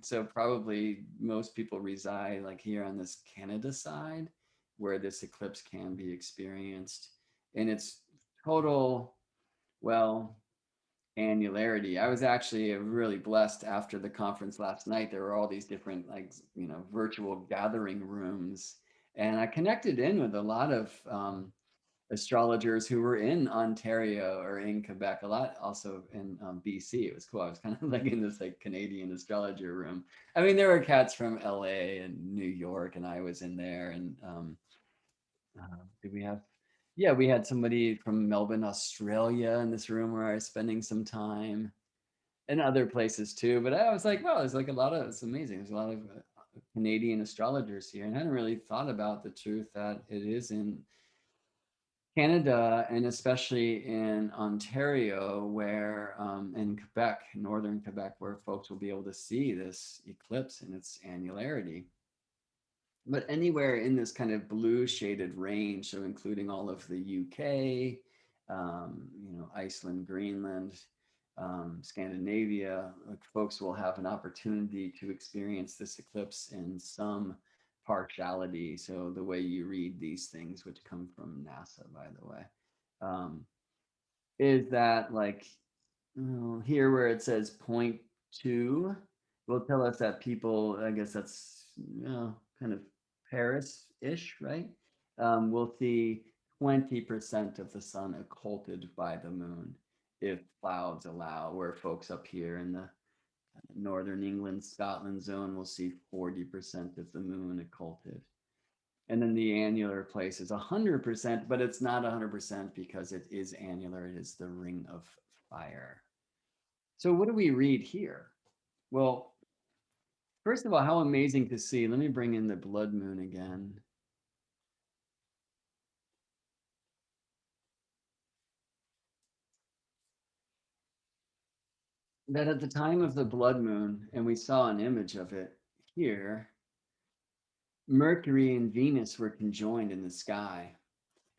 So probably most people reside like here on this Canada side, where this eclipse can be experienced. And it's total, well, annularity. I was actually really blessed after the conference last night. There were all these different, like, virtual gathering rooms. And I connected in with a lot of astrologers who were in Ontario or in Quebec, a lot also in BC. It was cool. I was kind of like in this like Canadian astrologer room. I mean, there were cats from LA and New York, and I was in there. And did we have? Yeah, we had somebody from Melbourne, Australia, in this room where I was spending some time, and other places too. But I was like, wow, there's like a lot of, it's amazing. There's a lot of Canadian astrologers here, and I hadn't really thought about the truth that it is in Canada, and especially in Ontario, where in Quebec, northern Quebec, where folks will be able to see this eclipse in its annularity. But anywhere in this kind of blue shaded range, so including all of the UK, Iceland, Greenland, Scandinavia, like folks will have an opportunity to experience this eclipse in some partiality. So the way you read these things, which come from NASA, by the way, um, is that like here where it says 0.2 will tell us that people, I guess that's kind of Paris-ish, right? We'll see 20% of the sun occulted by the moon if clouds allow, where folks up here in the northern England, Scotland zone will see 40% of the moon occulted. And then the annular place is 100%, but it's not 100% because it is annular. It is the ring of fire. So what do we read here? Well, first of all, how amazing to see. Let me bring in the blood moon again. That at the time of the blood moon, and we saw an image of it here, Mercury and Venus were conjoined in the sky.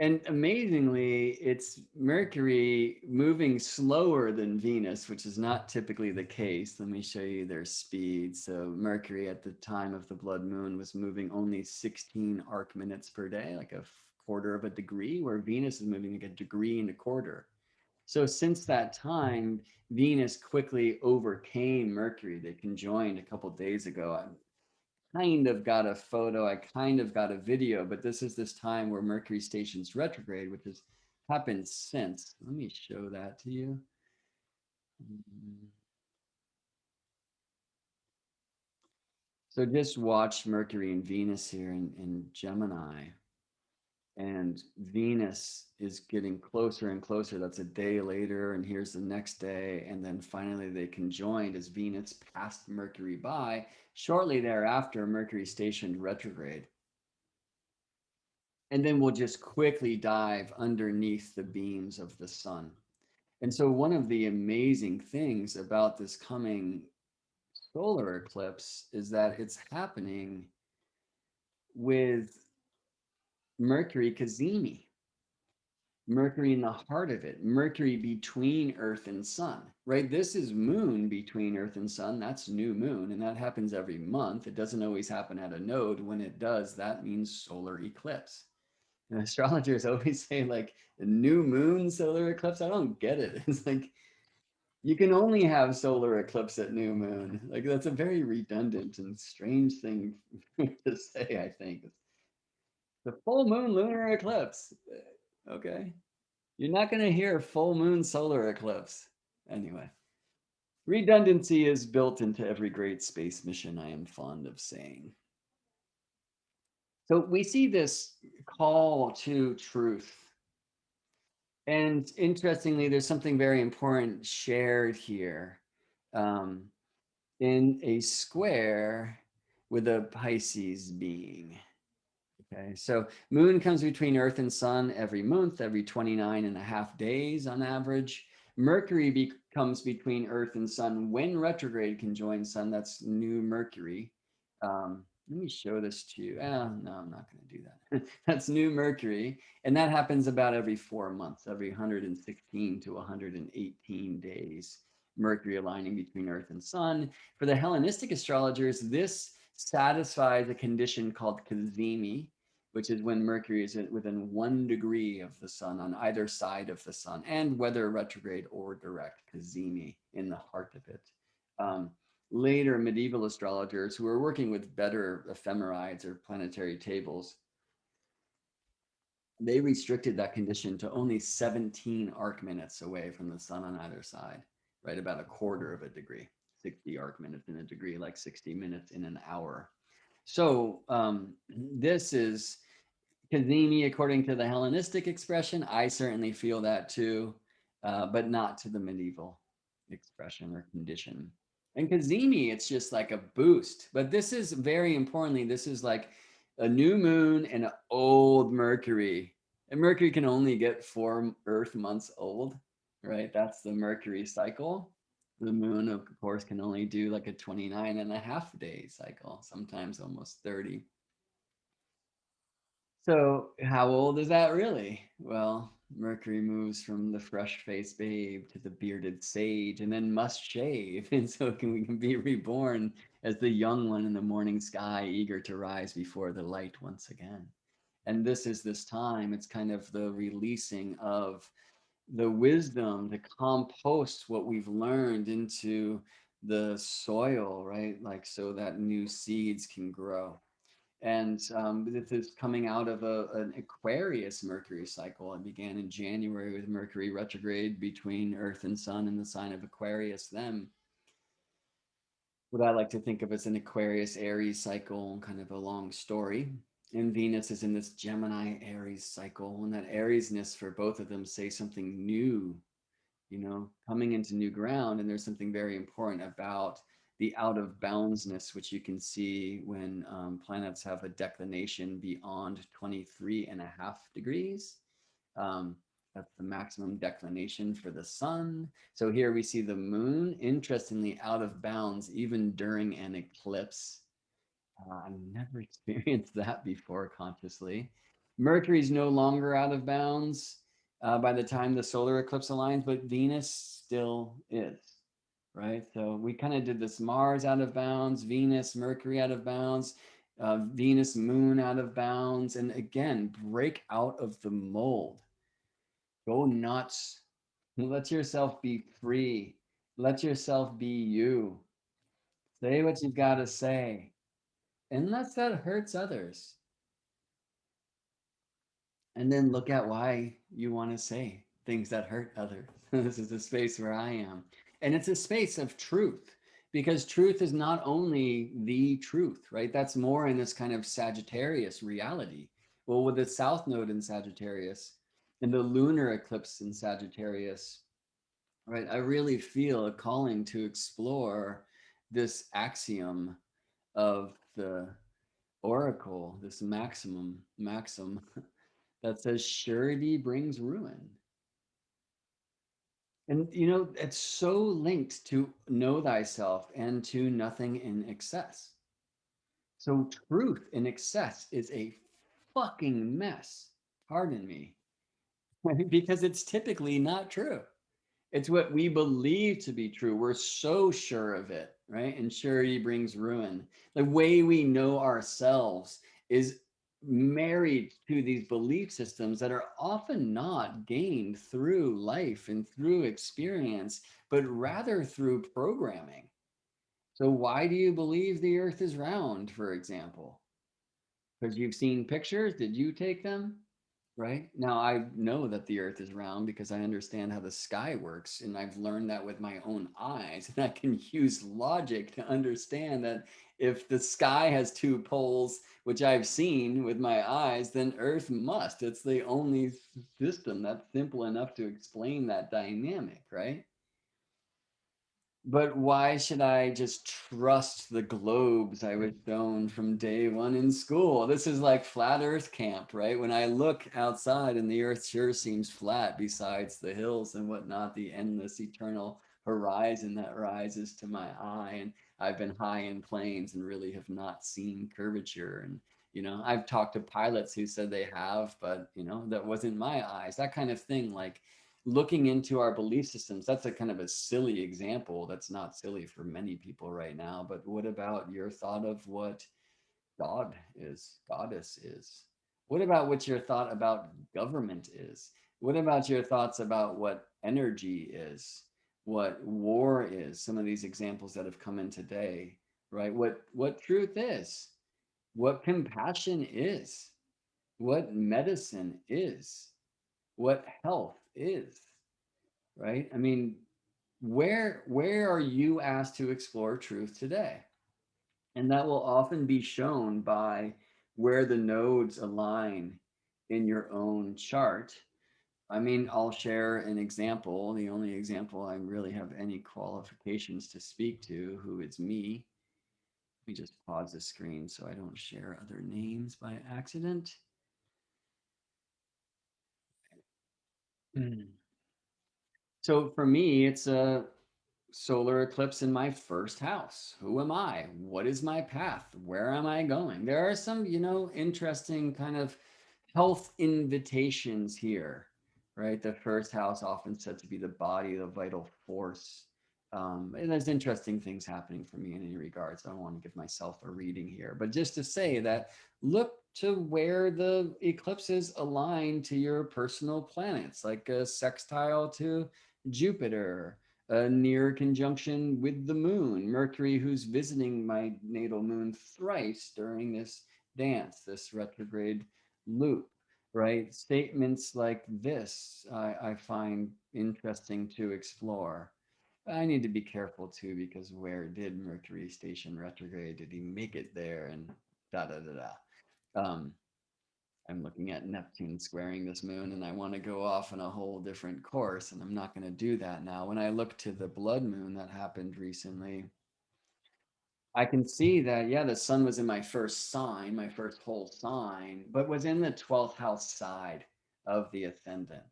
And amazingly, it's Mercury moving slower than Venus, which is not typically the case. Let me show you their speed. So Mercury at the time of the blood moon was moving only 16 arc minutes per day, like a quarter of a degree, where Venus is moving like a degree and a quarter. So since that time, Venus quickly overcame Mercury. They conjoined a couple days ago. Kind of got a photo, I kind of got a video, but this is this time where Mercury stations retrograde, which has happened since. Let me show that to you. So just watch Mercury and Venus here in Gemini. And Venus is getting closer and closer. That's a day later, and here's the next day. And then finally they conjoined as Venus passed Mercury by. Shortly thereafter, Mercury stationed retrograde. And then we'll just quickly dive underneath the beams of the sun. And so, one of the amazing things about this coming solar eclipse is that it's happening with Mercury cazimi. Mercury in the heart of it, Mercury between Earth and Sun, right? This is moon between Earth and Sun. That's new moon, and that happens every month. It doesn't always happen at a node. When it does, that means solar eclipse. And astrologers always say, like, a new moon solar eclipse. I don't get it. It's like, you can only have solar eclipse at new moon. Like, that's a very redundant and strange thing to say, I think. The full moon lunar eclipse. Okay. You're not going to hear full moon solar eclipse. Anyway, redundancy is built into every great space mission, I am fond of saying. So we see this call to truth. And interestingly, there's something very important shared here um, in a square with a Pisces being. Okay, so moon comes between Earth and Sun every month, every 29 and a half days on average. Mercury comes between Earth and Sun when retrograde conjoin Sun. That's new Mercury. Let me show this to you. No, I'm not going to do that. That's new Mercury. And that happens about every 4 months, every 116 to 118 days. Mercury aligning between Earth and Sun. For the Hellenistic astrologers, this satisfies a condition called cazimi, which is when Mercury is within 1 degree of the sun on either side of the sun, and whether retrograde or direct, cazimi, in the heart of it. Um, Later medieval astrologers who were working with better ephemerides or planetary tables, they restricted that condition to only 17 arc minutes away from the sun on either side, right? About a quarter of a degree, 60 arc minutes in a degree, like 60 minutes in an hour. So this is Kazemi, according to the Hellenistic expression. I certainly feel that too, but not to the medieval expression or condition. And Kazemi, it's just like a boost. But this is very importantly, this is like a new moon and an old Mercury. And Mercury can only get 4 Earth months old, right? That's the Mercury cycle. The moon, of course, can only do like a 29 and a half day cycle, sometimes almost 30. So, how old is that really? Well, Mercury moves from the fresh-faced babe to the bearded sage and then must shave. And so we can be reborn as the young one in the morning sky, eager to rise before the light once again. And this time, it's kind of the releasing of the wisdom to compost what we've learned into the soil, right? Like, so that new seeds can grow. And this is coming out of an Aquarius Mercury cycle. It began in January with Mercury retrograde between Earth and Sun in the sign of Aquarius. Then, what I like to think of as an Aquarius Aries cycle, kind of a long story. And Venus is in this Gemini Aries cycle. And that Ariesness for both of them say something new, coming into new ground. And there's something very important about the out of boundsness, which you can see when planets have a declination beyond 23.5 degrees. Um, that's the maximum declination for the sun. So here we see the moon, interestingly, out of bounds, even during an eclipse. I've never experienced that before consciously. Mercury's no longer out of bounds by the time the solar eclipse aligns, but Venus still is, right? So we kind of did this Mars out of bounds, Venus, Mercury out of bounds, Venus, Moon out of bounds. And again, break out of the mold. Go nuts. Let yourself be free. Let yourself be you. Say what you've got to say, unless that hurts others. And then look at why you want to say things that hurt others. This is the space where I am. And it's a space of truth, because truth is not only the truth, right? That's more in this kind of Sagittarius reality. Well, with the South Node in Sagittarius and the lunar eclipse in Sagittarius, right? I really feel a calling to explore this axiom of the oracle, this maxim that says surety brings ruin. And it's so linked to know thyself and to nothing in excess. So truth in excess is a fucking mess. Pardon me. because it's typically not true. It's what we believe to be true. We're so sure of it, right? And surety brings ruin. The way we know ourselves is married to these belief systems that are often not gained through life and through experience, but rather through programming. So, why do you believe the earth is round, for example? Because you've seen pictures? Did you take them? Right? Now, I know that the earth is round because I understand how the sky works, and I've learned that with my own eyes. And I can use logic to understand that if the sky has two poles, which I've seen with my eyes, then earth must. It's the only system that's simple enough to explain that dynamic, right? But why should I just trust the globes I was shown from day one in school? This is like flat earth camp, right? When I look outside and the earth sure seems flat besides the hills and whatnot, the endless eternal horizon that rises to my eye. And I've been high in planes and really have not seen curvature. And, I've talked to pilots who said they have, but, that wasn't my eyes, that kind of thing. Like, looking into our belief systems, that's a kind of a silly example. That's not silly for many people right now. But what about your thought of what God is, goddess is? What about what your thought about government is? What about your thoughts about what energy is, what war is? Some of these examples that have come in today, right? What truth is, what compassion is, what medicine is, what health is, right? I mean, where are you asked to explore truth today? And that will often be shown by where the nodes align in your own chart. I mean, I'll share an example, the only example I really have any qualifications to speak to, who is me. Let me just pause the screen so I don't share other names by accident. So for me, it's a solar eclipse in my first house. Who am I? What is my path? Where am I going? There are some, interesting kind of health invitations here, right? The first house often said to be the body, the vital force. And there's interesting things happening for me in any regards. I don't want to give myself a reading here, but just to say that look to where the eclipses align to your personal planets, like a sextile to Jupiter, a near conjunction with the moon, Mercury, who's visiting my natal moon thrice during this dance, this retrograde loop, right? Statements like this I find interesting to explore. I need to be careful too, because where did Mercury station retrograde? Did he make it there? And da da da da. I'm looking at Neptune squaring this moon, and I want to go off on a whole different course, and I'm not going to do that now. When I look to the blood moon that happened recently, I can see that, yeah, the sun was in my first sign, my first whole sign, but was in the 12th house side of the ascendant.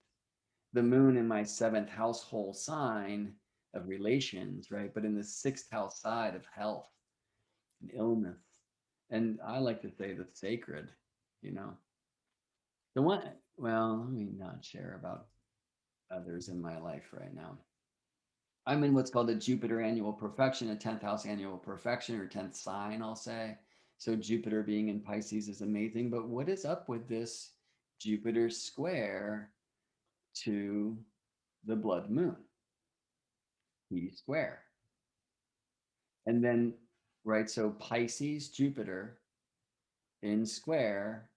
The moon in my seventh house whole sign of relations, right? But in the sixth house side of health and illness. And I like to say the sacred, you know. The one, well, let me not share about others in my life right now. I'm in what's called a Jupiter annual perfection, a 10th house annual perfection, or 10th sign, I'll say. So Jupiter being in Pisces is amazing. But what is up with this Jupiter square to the blood moon? P square. And then, right, so Pisces, Jupiter in square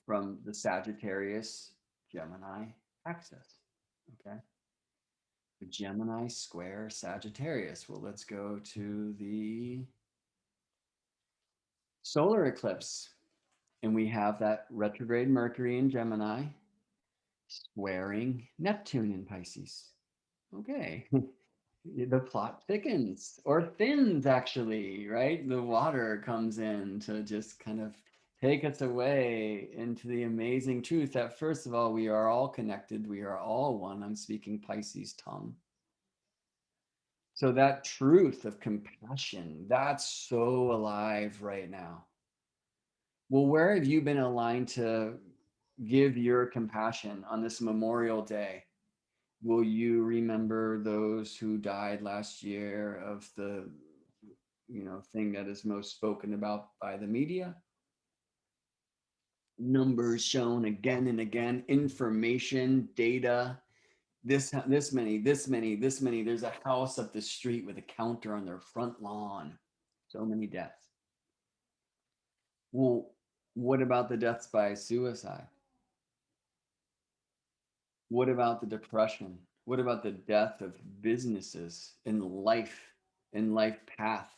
from the Sagittarius Gemini axis. Okay. Gemini square Sagittarius. Well, let's go to the solar eclipse. And we have that retrograde Mercury in Gemini squaring Neptune in Pisces. Okay. The plot thickens or thins, actually, right? The water comes in to just kind of take us away into the amazing truth that, first of all, we are all connected. We are all one. I'm speaking Pisces tongue. So that truth of compassion, that's so alive right now. Well, where have you been aligned to give your compassion on this Memorial Day? Will you remember those who died last year of the, thing that is most spoken about by the media? Numbers shown again and again, information, data. This many, this many, this many. There's a house up the street with a counter on their front lawn. So many deaths. Well, what about the deaths by suicide? What about the depression? What about the death of businesses in life path?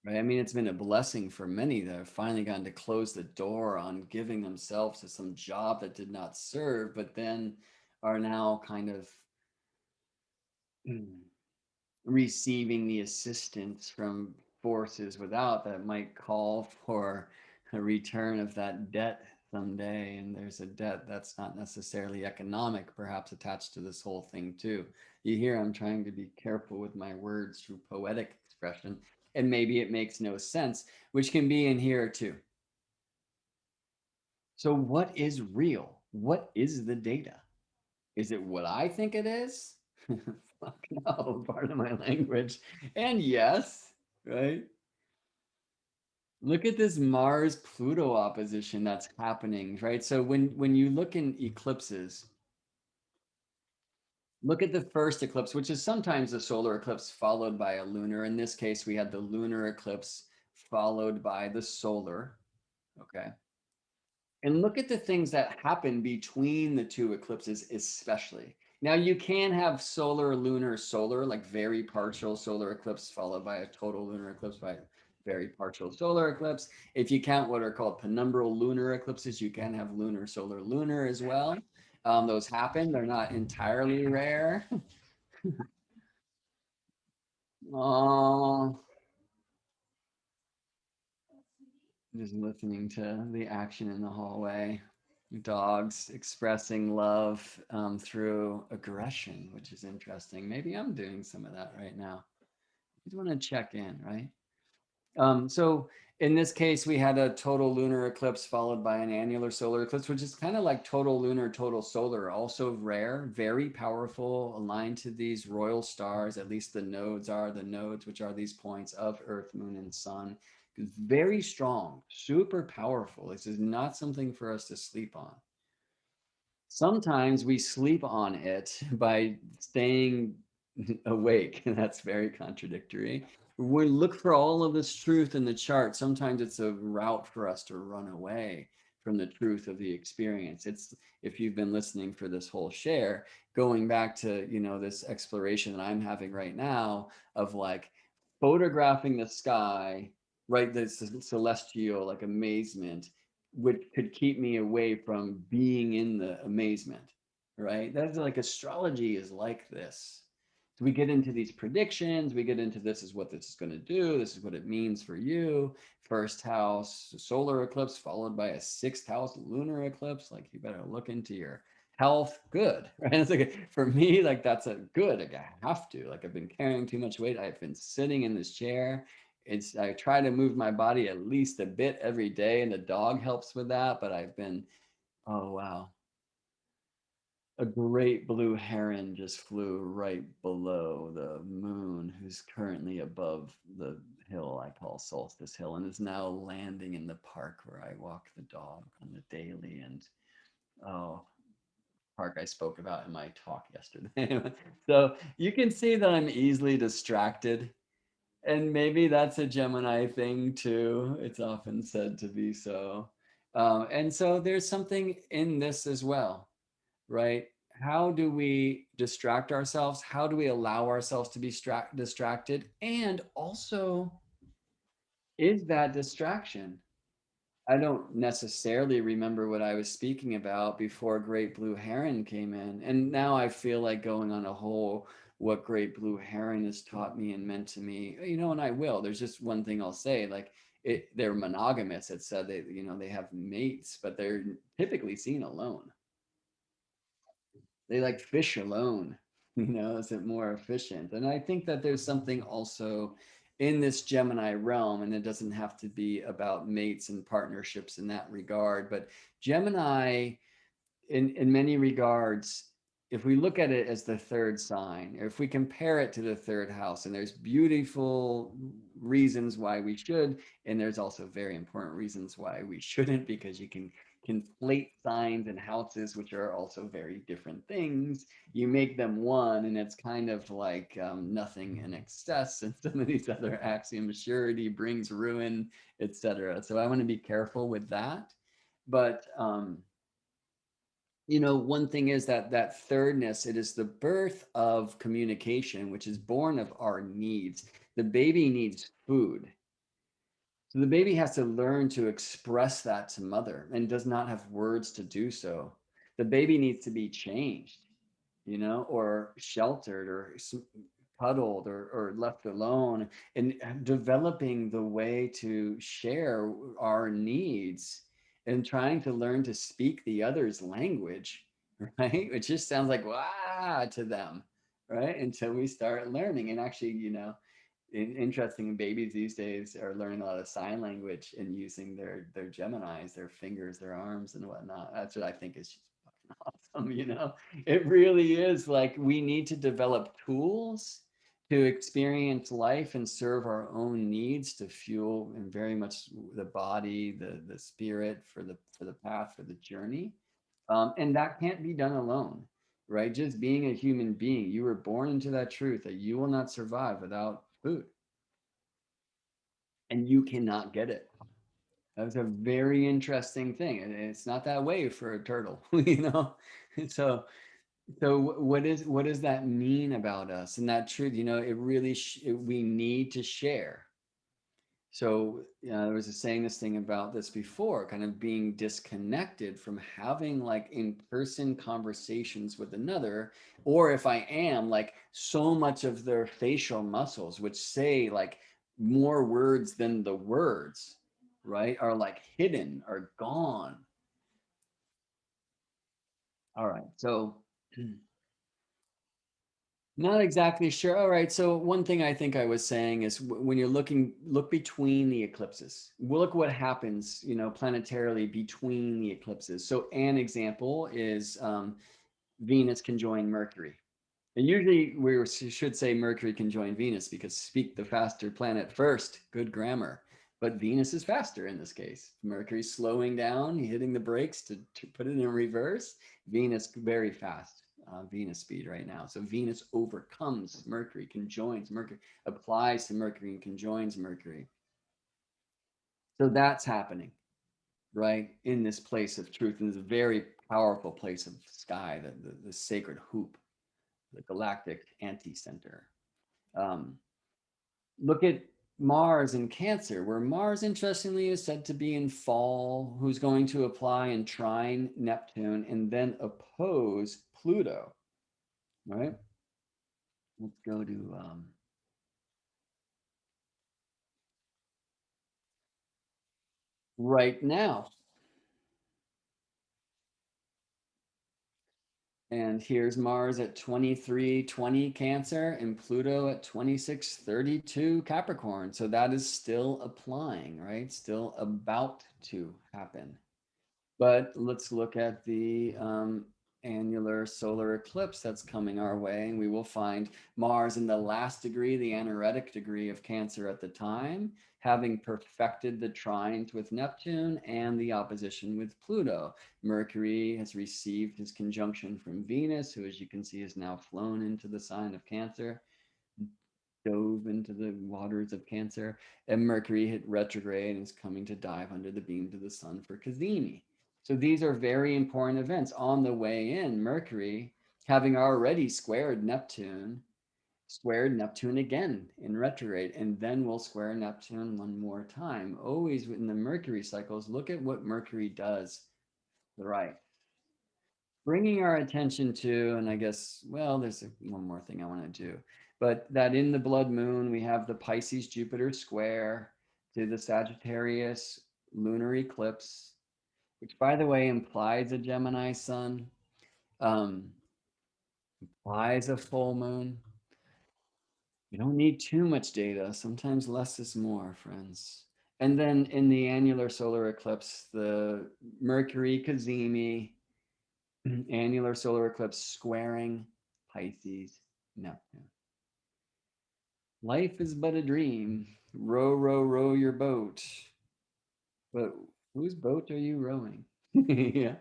Right? I mean, it's been a blessing for many that have finally gotten to close the door on giving themselves to some job that did not serve, but then are now kind of receiving the assistance from forces without that might call for a return of that debt someday. And there's a debt that's not necessarily economic, perhaps attached to this whole thing, too. You hear I'm trying to be careful with my words through poetic expression, and maybe it makes no sense, which can be in here too. So, what is real? What is the data? Is it what I think it is? Fuck no, pardon my language. And yes, right? Look at this Mars Pluto opposition that's happening, right? So when you look in eclipses, look at the first eclipse, which is sometimes a solar eclipse followed by a lunar. In this case, we had the lunar eclipse followed by the solar, okay? And look at the things that happen between the two eclipses, especially. Now, you can have solar, lunar, solar, like very partial solar eclipse followed by a total lunar eclipse by very partial solar eclipse. If you count what are called penumbral lunar eclipses, you can have lunar, solar, lunar as well. Those happen. They're not entirely rare. Oh, just listening to the action in the hallway. Dogs expressing love through aggression, which is interesting. Maybe I'm doing some of that right now. You just want to check in, right? So in this case, we had a total lunar eclipse followed by an annular solar eclipse, which is kind of like total lunar, total solar, also rare, very powerful, aligned to these royal stars. At least the nodes are the nodes, which are these points of Earth, Moon, and Sun. Very strong, super powerful. This is not something for us to sleep on. Sometimes we sleep on it by staying awake, and that's very contradictory. We look for all of this truth in the chart. Sometimes it's a route for us to run away from the truth of the experience. It's, if you've been listening for this whole share, going back to, this exploration that I'm having right now of like photographing the sky, right? This celestial like amazement, which could keep me away from being in the amazement, right? That's like astrology is like this. So we get into these predictions, we get into this is what this is going to do, this is what it means for you. First house solar eclipse followed by a sixth house lunar eclipse. Like you better look into your health. Good, right? It's like for me, like that's a good. Like I have to. Like I've been carrying too much weight. I've been sitting in this chair. I try to move my body at least a bit every day, and the dog helps with that. But I've been, oh wow, a great blue heron just flew right below the moon, who's currently above the hill I call Solstice Hill, and is now landing in the park where I walk the dog on the daily. And oh, park I spoke about in my talk yesterday. So you can see that I'm easily distracted. And maybe that's a Gemini thing too. It's often said to be so. And so there's something in this as well, right? How do we distract ourselves? How do we allow ourselves to be distracted? And also, is that distraction? I don't necessarily remember what I was speaking about before Great Blue Heron came in. And now I feel like going on a whole what Great Blue Heron has taught me and meant to me, and I will. There's just one thing I'll say, like they're monogamous. It said they have mates, but they're typically seen alone. They like fish alone, is it more efficient? And I think that there's something also in this Gemini realm, and it doesn't have to be about mates and partnerships in that regard, but Gemini, in many regards, if we look at it as the third sign, or if we compare it to the third house, and there's beautiful reasons why we should, and there's also very important reasons why we shouldn't, because you can conflate signs and houses, which are also very different things. You make them one, and it's kind of like nothing in excess, and some of these other axioms, surety brings ruin, etc. So I want to be careful with that. But one thing is that thirdness, it is the birth of communication, which is born of our needs. The baby needs food. So the baby has to learn to express that to mother and does not have words to do so. The baby needs to be changed, or sheltered or cuddled or left alone, and developing the way to share our needs and trying to learn to speak the other's language, right? It just sounds like wow to them, right? Until we start learning. And actually, interesting, babies these days are learning a lot of sign language and using their Geminis, their fingers, their arms, and whatnot. That's what I think is just fucking awesome. It really is like we need to develop tools to experience life and serve our own needs to fuel and very much the body, the spirit for the path, for the journey. And that can't be done alone, right? Just being a human being, you were born into that truth that you will not survive without food, and you cannot get it. That's a very interesting thing, and it's not that way for a turtle, you know. So, what does that mean about us and that truth? It really we need to share. So, there was a saying this thing about this before, kind of being disconnected from having like in-person conversations with another, or if I am like so much of their facial muscles, which say like more words than the words, right, are like hidden or gone. All right. So not exactly sure. All right. So one thing I think I was saying is when you're look between the eclipses. We'll look what happens, planetarily between the eclipses. So an example is Venus conjoined Mercury. And usually we should say Mercury conjoined Venus because speak the faster planet first. Good grammar. But Venus is faster in this case. Mercury's slowing down, hitting the brakes to put it in reverse. Venus very fast. Venus speed right now. So Venus overcomes Mercury, conjoins Mercury, applies to Mercury and conjoins Mercury. So that's happening, right? In this place of truth, in this very powerful place of sky, the sacred hoop, the galactic anti-center. Um, Look at Mars in Cancer, where Mars, interestingly, is said to be in fall, who's going to apply and trine Neptune and then oppose Pluto, right? Let's go to right now. And here's Mars at 23:20 Cancer and Pluto at 26:32 Capricorn. So that is still applying, right? Still about to happen. But let's look at the annular solar eclipse that's coming our way, and we will find Mars in the last degree, the anaretic degree of Cancer at the time, having perfected the trines with Neptune and the opposition with Pluto. Mercury has received his conjunction from Venus, who, as you can see, is now flown into the sign of Cancer, dove into the waters of Cancer, and Mercury hit retrograde and is coming to dive under the beams of the sun for Cazimi. So these are very important events. On the way in, Mercury, having already squared Neptune again in retrograde, and then we'll square Neptune one more time. Always in the Mercury cycles, look at what Mercury does. Right. Bringing our attention to, and I guess, well, there's one more thing I want to do, but that in the blood moon, we have the Pisces Jupiter square to the Sagittarius lunar eclipse, which by the way implies a Gemini sun, um, implies a full moon. You don't need too much data. Sometimes less is more, friends. And then in the annular solar eclipse, the Mercury Cazimi annular solar eclipse squaring Pisces. No, no. Life is but a dream. Row, row, row your boat. But whose boat are you rowing? Yeah.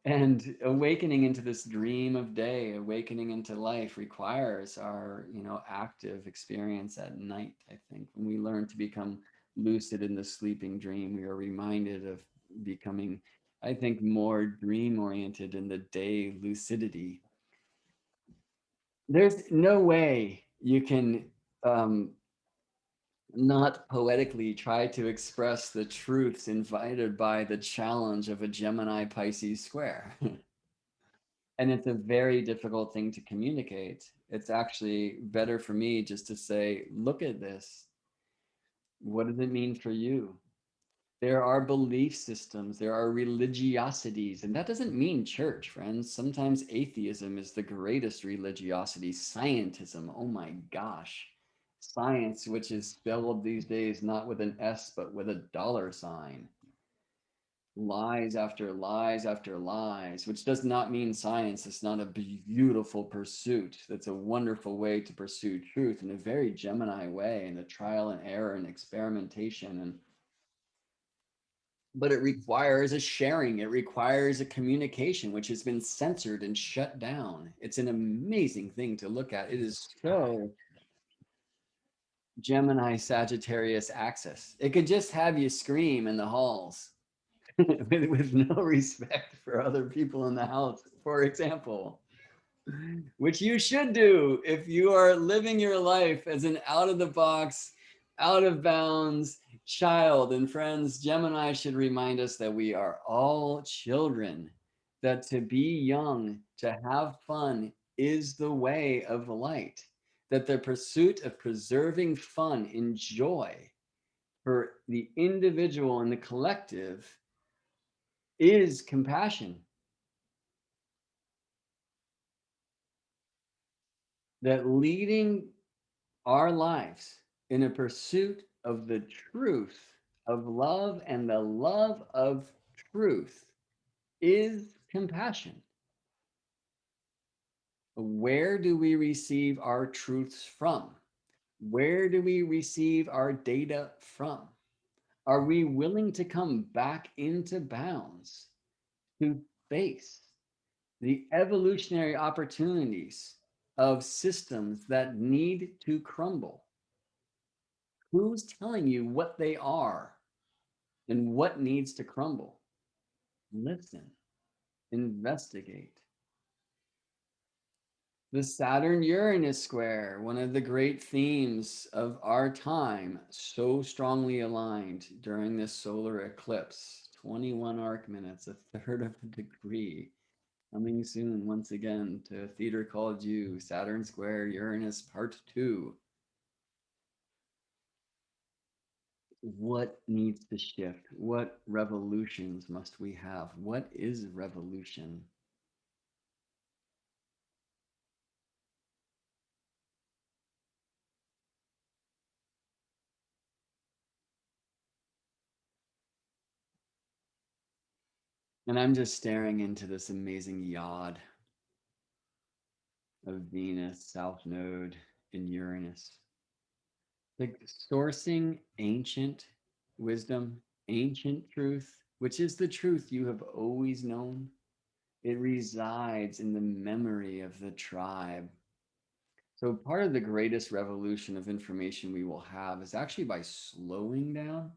And awakening into this dream of day, awakening into life requires our, active experience at night. I think when we learn to become lucid in the sleeping dream, we are reminded of becoming, I think, more dream oriented in the day lucidity. There's no way you can um, not poetically try to express the truths invited by the challenge of a Gemini Pisces square. And it's a very difficult thing to communicate. It's actually better for me just to say, look at this. What does it mean for you? There are belief systems, there are religiosities, and that doesn't mean church, friends. Sometimes atheism is the greatest religiosity. Scientism, oh my gosh. Science, which is spelled these days not with an S, but with a dollar sign. Lies after lies after lies, which does not mean science is not a beautiful pursuit. That's a wonderful way to pursue truth in a very Gemini way, in a trial and error and experimentation. But it requires a sharing, it requires a communication, which has been censored and shut down. It's an amazing thing to look at. It is so Gemini Sagittarius axis. It could just have you scream in the halls with no respect for other people in the house, for example, which you should do if you are living your life as an out of the box, out of bounds child. And friends, Gemini should remind us that we are all children, that to be young, to have fun is the way of light, that the pursuit of preserving fun and joy for the individual and the collective is compassion, that leading our lives in a pursuit of the truth of love and the love of truth is compassion. Where do we receive our truths from? Where do we receive our data from? Are we willing to come back into bounds to face the evolutionary opportunities of systems that need to crumble? Who's telling you what they are and what needs to crumble? Listen, investigate. The Saturn Uranus square, one of the great themes of our time, so strongly aligned during this solar eclipse. 21 arc minutes, a third of a degree. Coming soon, once again, to a theater called you, Saturn Square Uranus Part 2. What needs to shift? What revolutions must we have? What is revolution? And I'm just staring into this amazing yod of Venus, South Node, in Uranus. Like sourcing ancient wisdom, ancient truth, which is the truth you have always known. It resides in the memory of the tribe. So part of the greatest revolution of information we will have is actually by slowing down.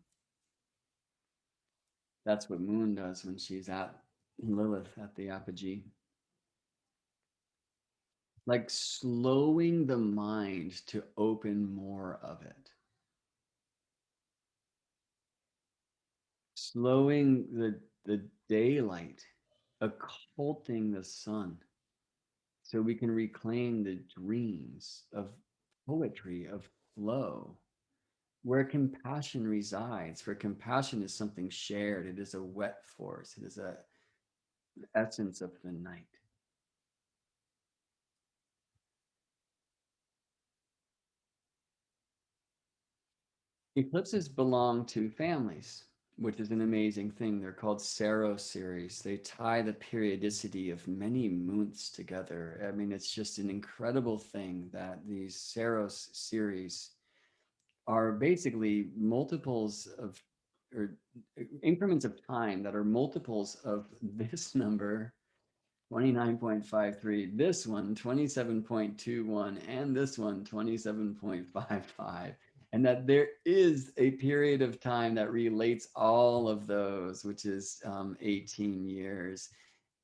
That's what Moon does when she's at Lilith at the apogee. Like slowing the mind to open more of it. Slowing the daylight, occulting the sun, so we can reclaim the dreams of poetry, of flow, where compassion resides, where compassion is something shared. It is a wet force. It is a essence of the night. Eclipses belong to families, which is an amazing thing. They're called Saros series. They tie the periodicity of many moons together. I mean, it's just an incredible thing that these Saros series are basically multiples of, or increments of time that are multiples of this number, 29.53, this one, 27.21, and this one, 27.55. And that there is a period of time that relates all of those, which is 18 years,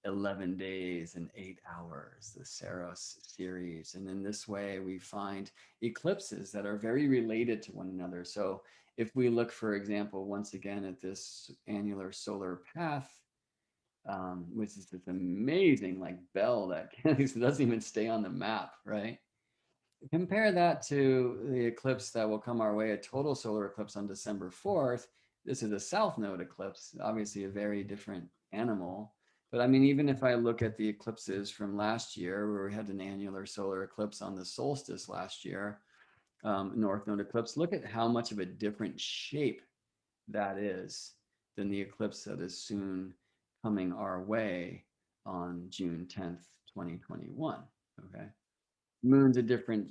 11 days, and 8 hours, the Saros series. And in this way, we find eclipses that are very related to one another. So if we look, for example, once again at this annular solar path, which is this amazing like bell that doesn't even stay on the map, right? Compare that to the eclipse that will come our way, a total solar eclipse on December 4th. This is a south node eclipse, obviously a very different animal. But I mean, even if I look at the eclipses from last year, where we had an annular solar eclipse on the solstice last year, North Node eclipse, look at how much of a different shape that is than the eclipse that is soon coming our way on June 10th, 2021. Okay. Moon's a different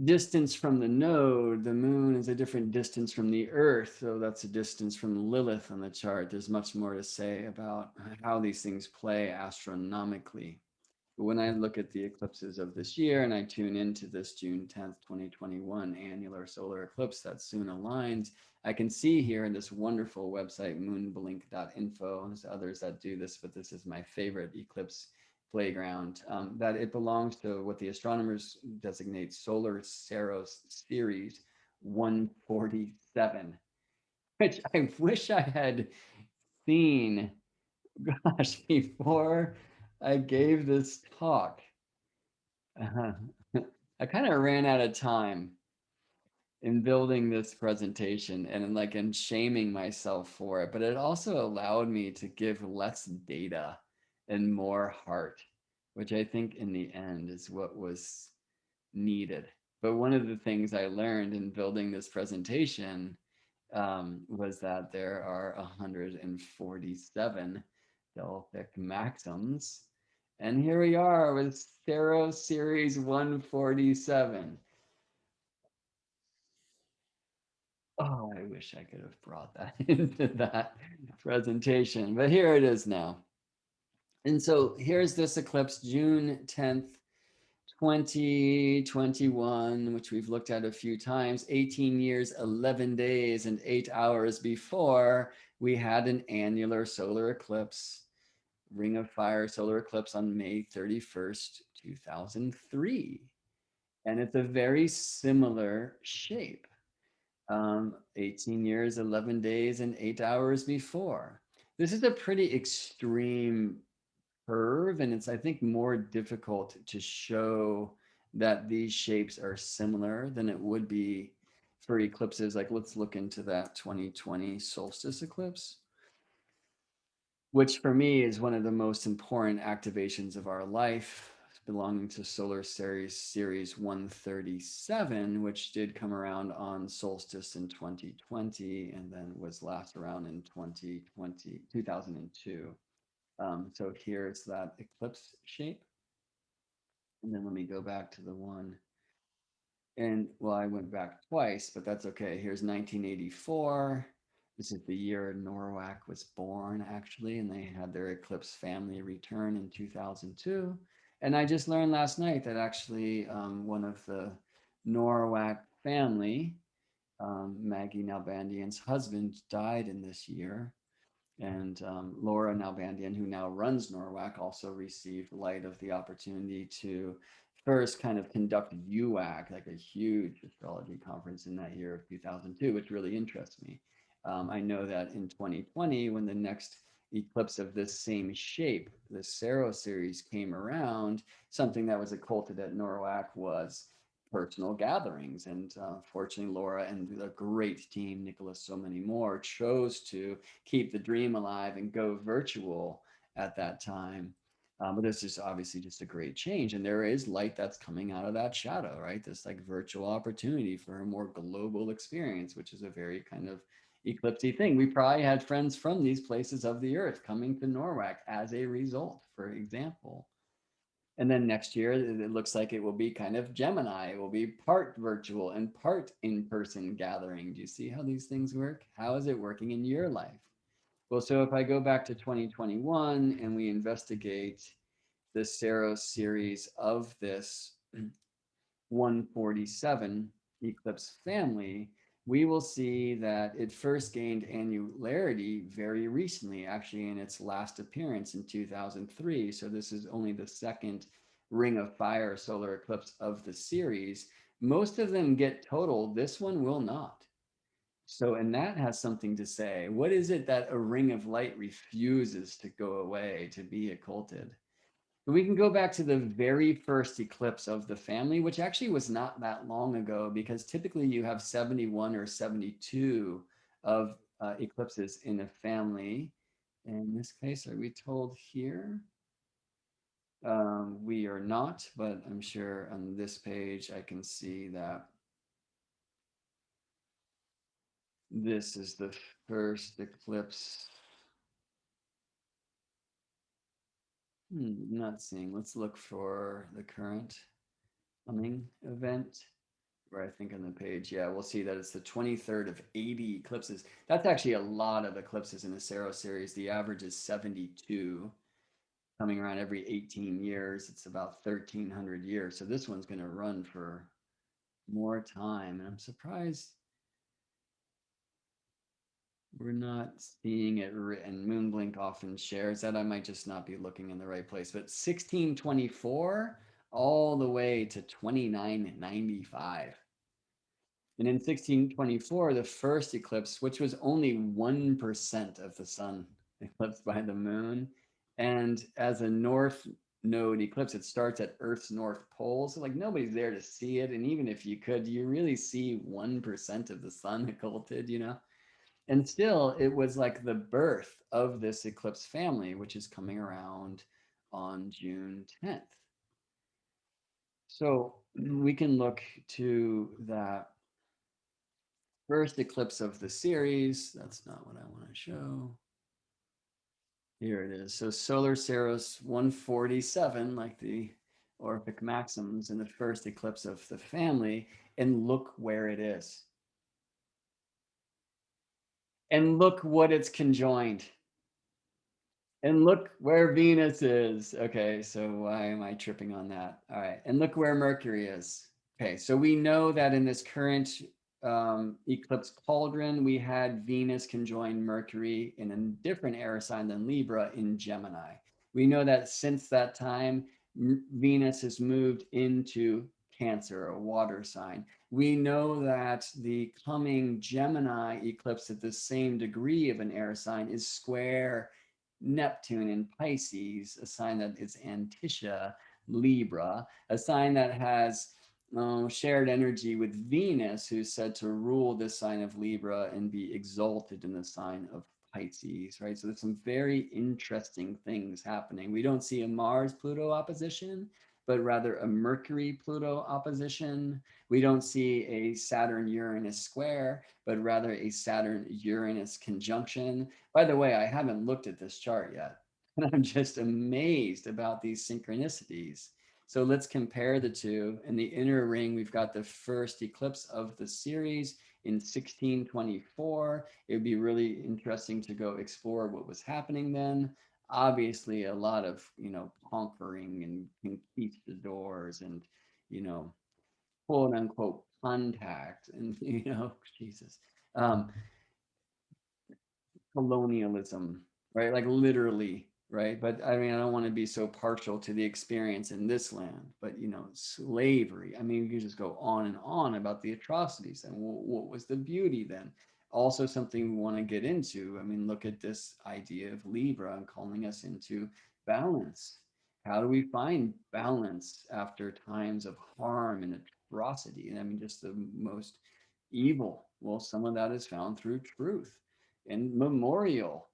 distance from the node. The moon is a different distance from the earth. So that's a distance from Lilith on the chart. There's much more to say about how these things play astronomically. But when I look at the eclipses of this year and I tune into this June 10th, 2021 annular solar eclipse that soon aligns, I can see here in this wonderful website, moonblink.info. There's others that do this, but this is my favorite eclipse playground, that it belongs to what the astronomers designate solar Saros series 147, which I wish I had seen, gosh, before I gave this talk. Uh-huh. I kind of ran out of time in building this presentation and like in shaming myself for it, but it also allowed me to give less data and more heart, which I think in the end is what was needed. But one of the things I learned in building this presentation was that there are 147 Delphic maxims. And here we are with Saros Series 147. Oh, I wish I could have brought that into that presentation, but here it is now. And so here's this eclipse, June 10th, 2021, which we've looked at a few times, 18 years, 11 days, and 8 hours before we had an annular solar eclipse, Ring of Fire solar eclipse on May 31st, 2003. And it's a very similar shape. 18 years, 11 days, and 8 hours before. This is a pretty extreme curve, and it's, I think, more difficult to show that these shapes are similar than it would be for eclipses. Like, let's look into that 2020 solstice eclipse, which for me is one of the most important activations of our life, belonging to solar series 137, which did come around on solstice in 2020 and then was last around in 2002. So here's that eclipse shape. And then let me go back to the one. And well, I went back twice, but that's okay. Here's 1984. This is the year Norwalk was born, actually, and they had their eclipse family return in 2002. And I just learned last night that actually one of the Norwalk family, Maggie Nalbandian's husband, died in this year. And Laura Nalbandian, who now runs Norwalk, also received light of the opportunity to first kind of conduct UAC, like a huge astrology conference in that year of 2002, which really interests me. I know that in 2020, when the next eclipse of this same shape, the Saros series, came around, something that was occulted at Norwalk was personal gatherings. And fortunately, Laura and the great team, Nicholas, so many more, chose to keep the dream alive and go virtual at that time. But this is obviously just a great change. And there is light that's coming out of that shadow, right? This like virtual opportunity for a more global experience, which is a very kind of eclipsy thing. We probably had friends from these places of the earth coming to Norwalk as a result, for example. And then next year, it looks like it will be kind of Gemini. It will be part virtual and part in person gathering. Do you see how these things work? How is it working in your life? Well, so if I go back to 2021 and we investigate the Saros series of this 147 eclipse family, we will see that it first gained annularity very recently, actually in its last appearance in 2003. So this is only the second ring of fire solar eclipse of the series. Most of them get total. This one will not. So, and that has something to say. What is it that a ring of light refuses to go away, to be occulted? We can go back to the very first eclipse of the family, which actually was not that long ago, because typically you have 71 or 72 of eclipses in a family. In this case, are we told here? We are not, but I'm sure on this page I can see that this is the first eclipse. Not seeing. Let's look for the current coming event. Where I think on the page, yeah, we'll see that it's the 23rd of 80 eclipses. That's actually a lot of eclipses in the Saros series. The average is 72, coming around every 18 years. It's about 1,300 years. So this one's going to run for more time. And I'm surprised we're not seeing it written. Moonblink often shares that. I might just not be looking in the right place. But 1624 all the way to 2995. And in 1624, the first eclipse, which was only 1% of the sun eclipsed by the moon, and as a north node eclipse, it starts at Earth's north pole. So, like, nobody's there to see it. And even if you could, you really see 1% of the sun occulted, you know? And still, it was like the birth of this eclipse family, which is coming around on June 10th. So, we can look to that first eclipse of the series. That's not what I want to show. Here it is. So solar Saros 147, like the Orphic Maxims in the first eclipse of the family. And look where it is. And look what it's conjoined. And look where Venus is. Okay, so why am I tripping on that? All right, and look where Mercury is. Okay, so we know that in this current eclipse cauldron, we had Venus conjoin Mercury in a different air sign than Libra in Gemini. We know that since that time, Venus has moved into Cancer, a water sign. We know that the coming Gemini eclipse at the same degree of an air sign is square Neptune in Pisces, a sign that is Antitia Libra, a sign that has shared energy with Venus, who's said to rule this sign of Libra and be exalted in the sign of Pisces, right? So there's some very interesting things happening. We don't see a Mars Pluto opposition, but rather a Mercury Pluto opposition. We don't see a Saturn Uranus square, but rather a Saturn Uranus conjunction. By the way, I haven't looked at this chart yet, and I'm just amazed about these synchronicities. So let's compare the two. In the inner ring, we've got the first eclipse of the series in 1624. It would be really interesting to go explore what was happening then. Obviously, a lot of, conquering and conquistadors and, you know, quote unquote contact and, Jesus. Um, Colonialism, right? Like literally, right? But I mean, I don't want to be so partial to the experience in this land, but slavery. I mean, you can just go on and on about the atrocities and what was the beauty then. Also, something we want to get into. I mean, look at this idea of Libra and calling us into balance. How do we find balance after times of harm and atrocity? And I mean, just the most evil. Well, some of that is found through truth and memorial.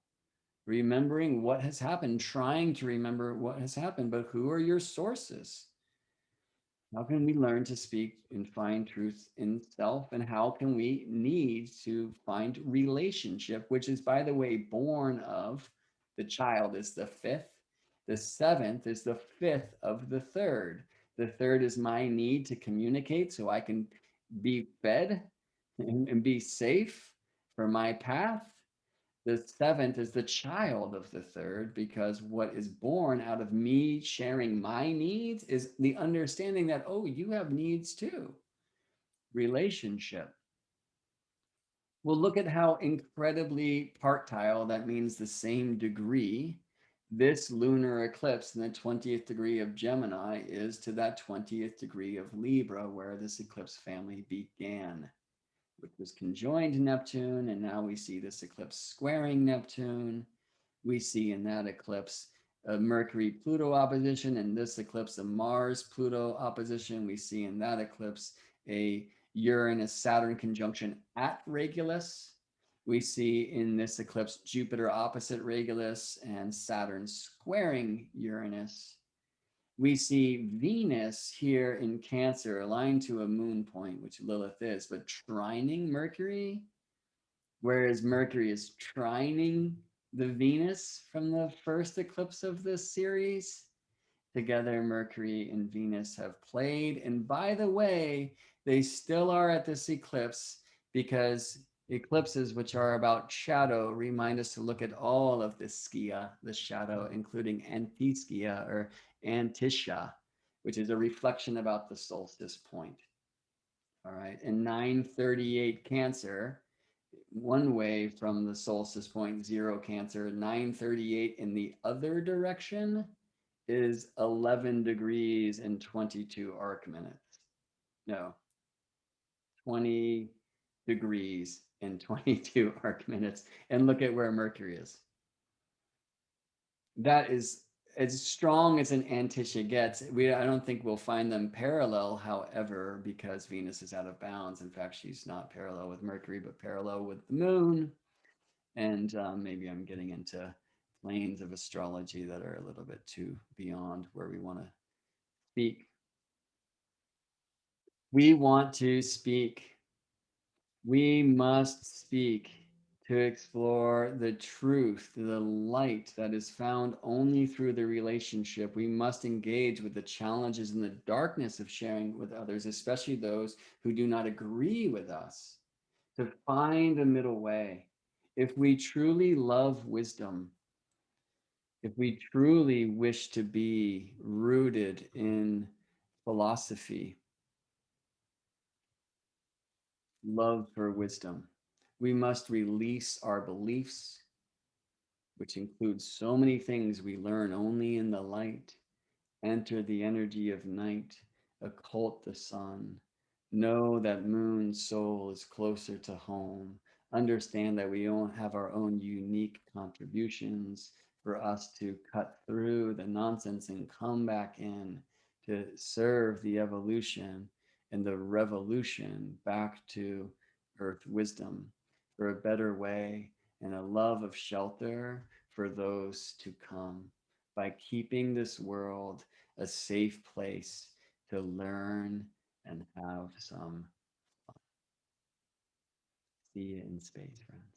remembering what has happened, trying to remember what has happened, but who are your sources? How can we learn to speak and find truth in self? And how can we need to find relationship, which is, by the way, born of the child is the fifth. The seventh is the fifth of the third. The third is my need to communicate so I can be fed and be safe for my path. The seventh is the child of the third, because what is born out of me sharing my needs is the understanding that, oh, you have needs too. Relationship. Well, look at how incredibly partile, that means the same degree, this lunar eclipse in the 20th degree of Gemini is to that 20th degree of Libra, where this eclipse family began, which was conjoined Neptune. And now we see this eclipse squaring Neptune. We see in that eclipse a Mercury-Pluto opposition, and this eclipse a Mars-Pluto opposition. We see in that eclipse a Uranus-Saturn conjunction at Regulus. We see in this eclipse Jupiter opposite Regulus and Saturn squaring Uranus. We see Venus here in Cancer aligned to a moon point, which Lilith is, but trining Mercury, whereas Mercury is trining the Venus from the first eclipse of this series. Together, Mercury and Venus have played. And by the way, they still are at this eclipse, because eclipses, which are about shadow, remind us to look at all of the skia, the shadow, including antiskia or antisha, which is a reflection about the solstice point. All right, and 938 Cancer, one way from the solstice point, 0 Cancer. 938 in the other direction is 11 degrees and 22 arc minutes. No, 20 degrees and 22 arc minutes. And look at where Mercury is. That is as strong as an antisha gets. I don't think we'll find them parallel, however, because Venus is out of bounds. In fact, she's not parallel with Mercury, but parallel with the moon. And maybe I'm getting into planes of astrology that are a little bit too beyond where we want to speak. We want to speak. We must speak to explore the truth, the light that is found only through the relationship. We must engage with the challenges and the darkness of sharing with others, especially those who do not agree with us, to find a middle way. If we truly love wisdom, if we truly wish to be rooted in philosophy, love for wisdom, we must release our beliefs, which includes so many things we learn only in the light. Enter the energy of night, occult the sun. Know that moon soul is closer to home. Understand that we don't have our own unique contributions for us to cut through the nonsense and come back in to serve the evolution and the revolution back to earth wisdom for a better way and a love of shelter for those to come, by keeping this world a safe place to learn and have some fun. See you in space, friends.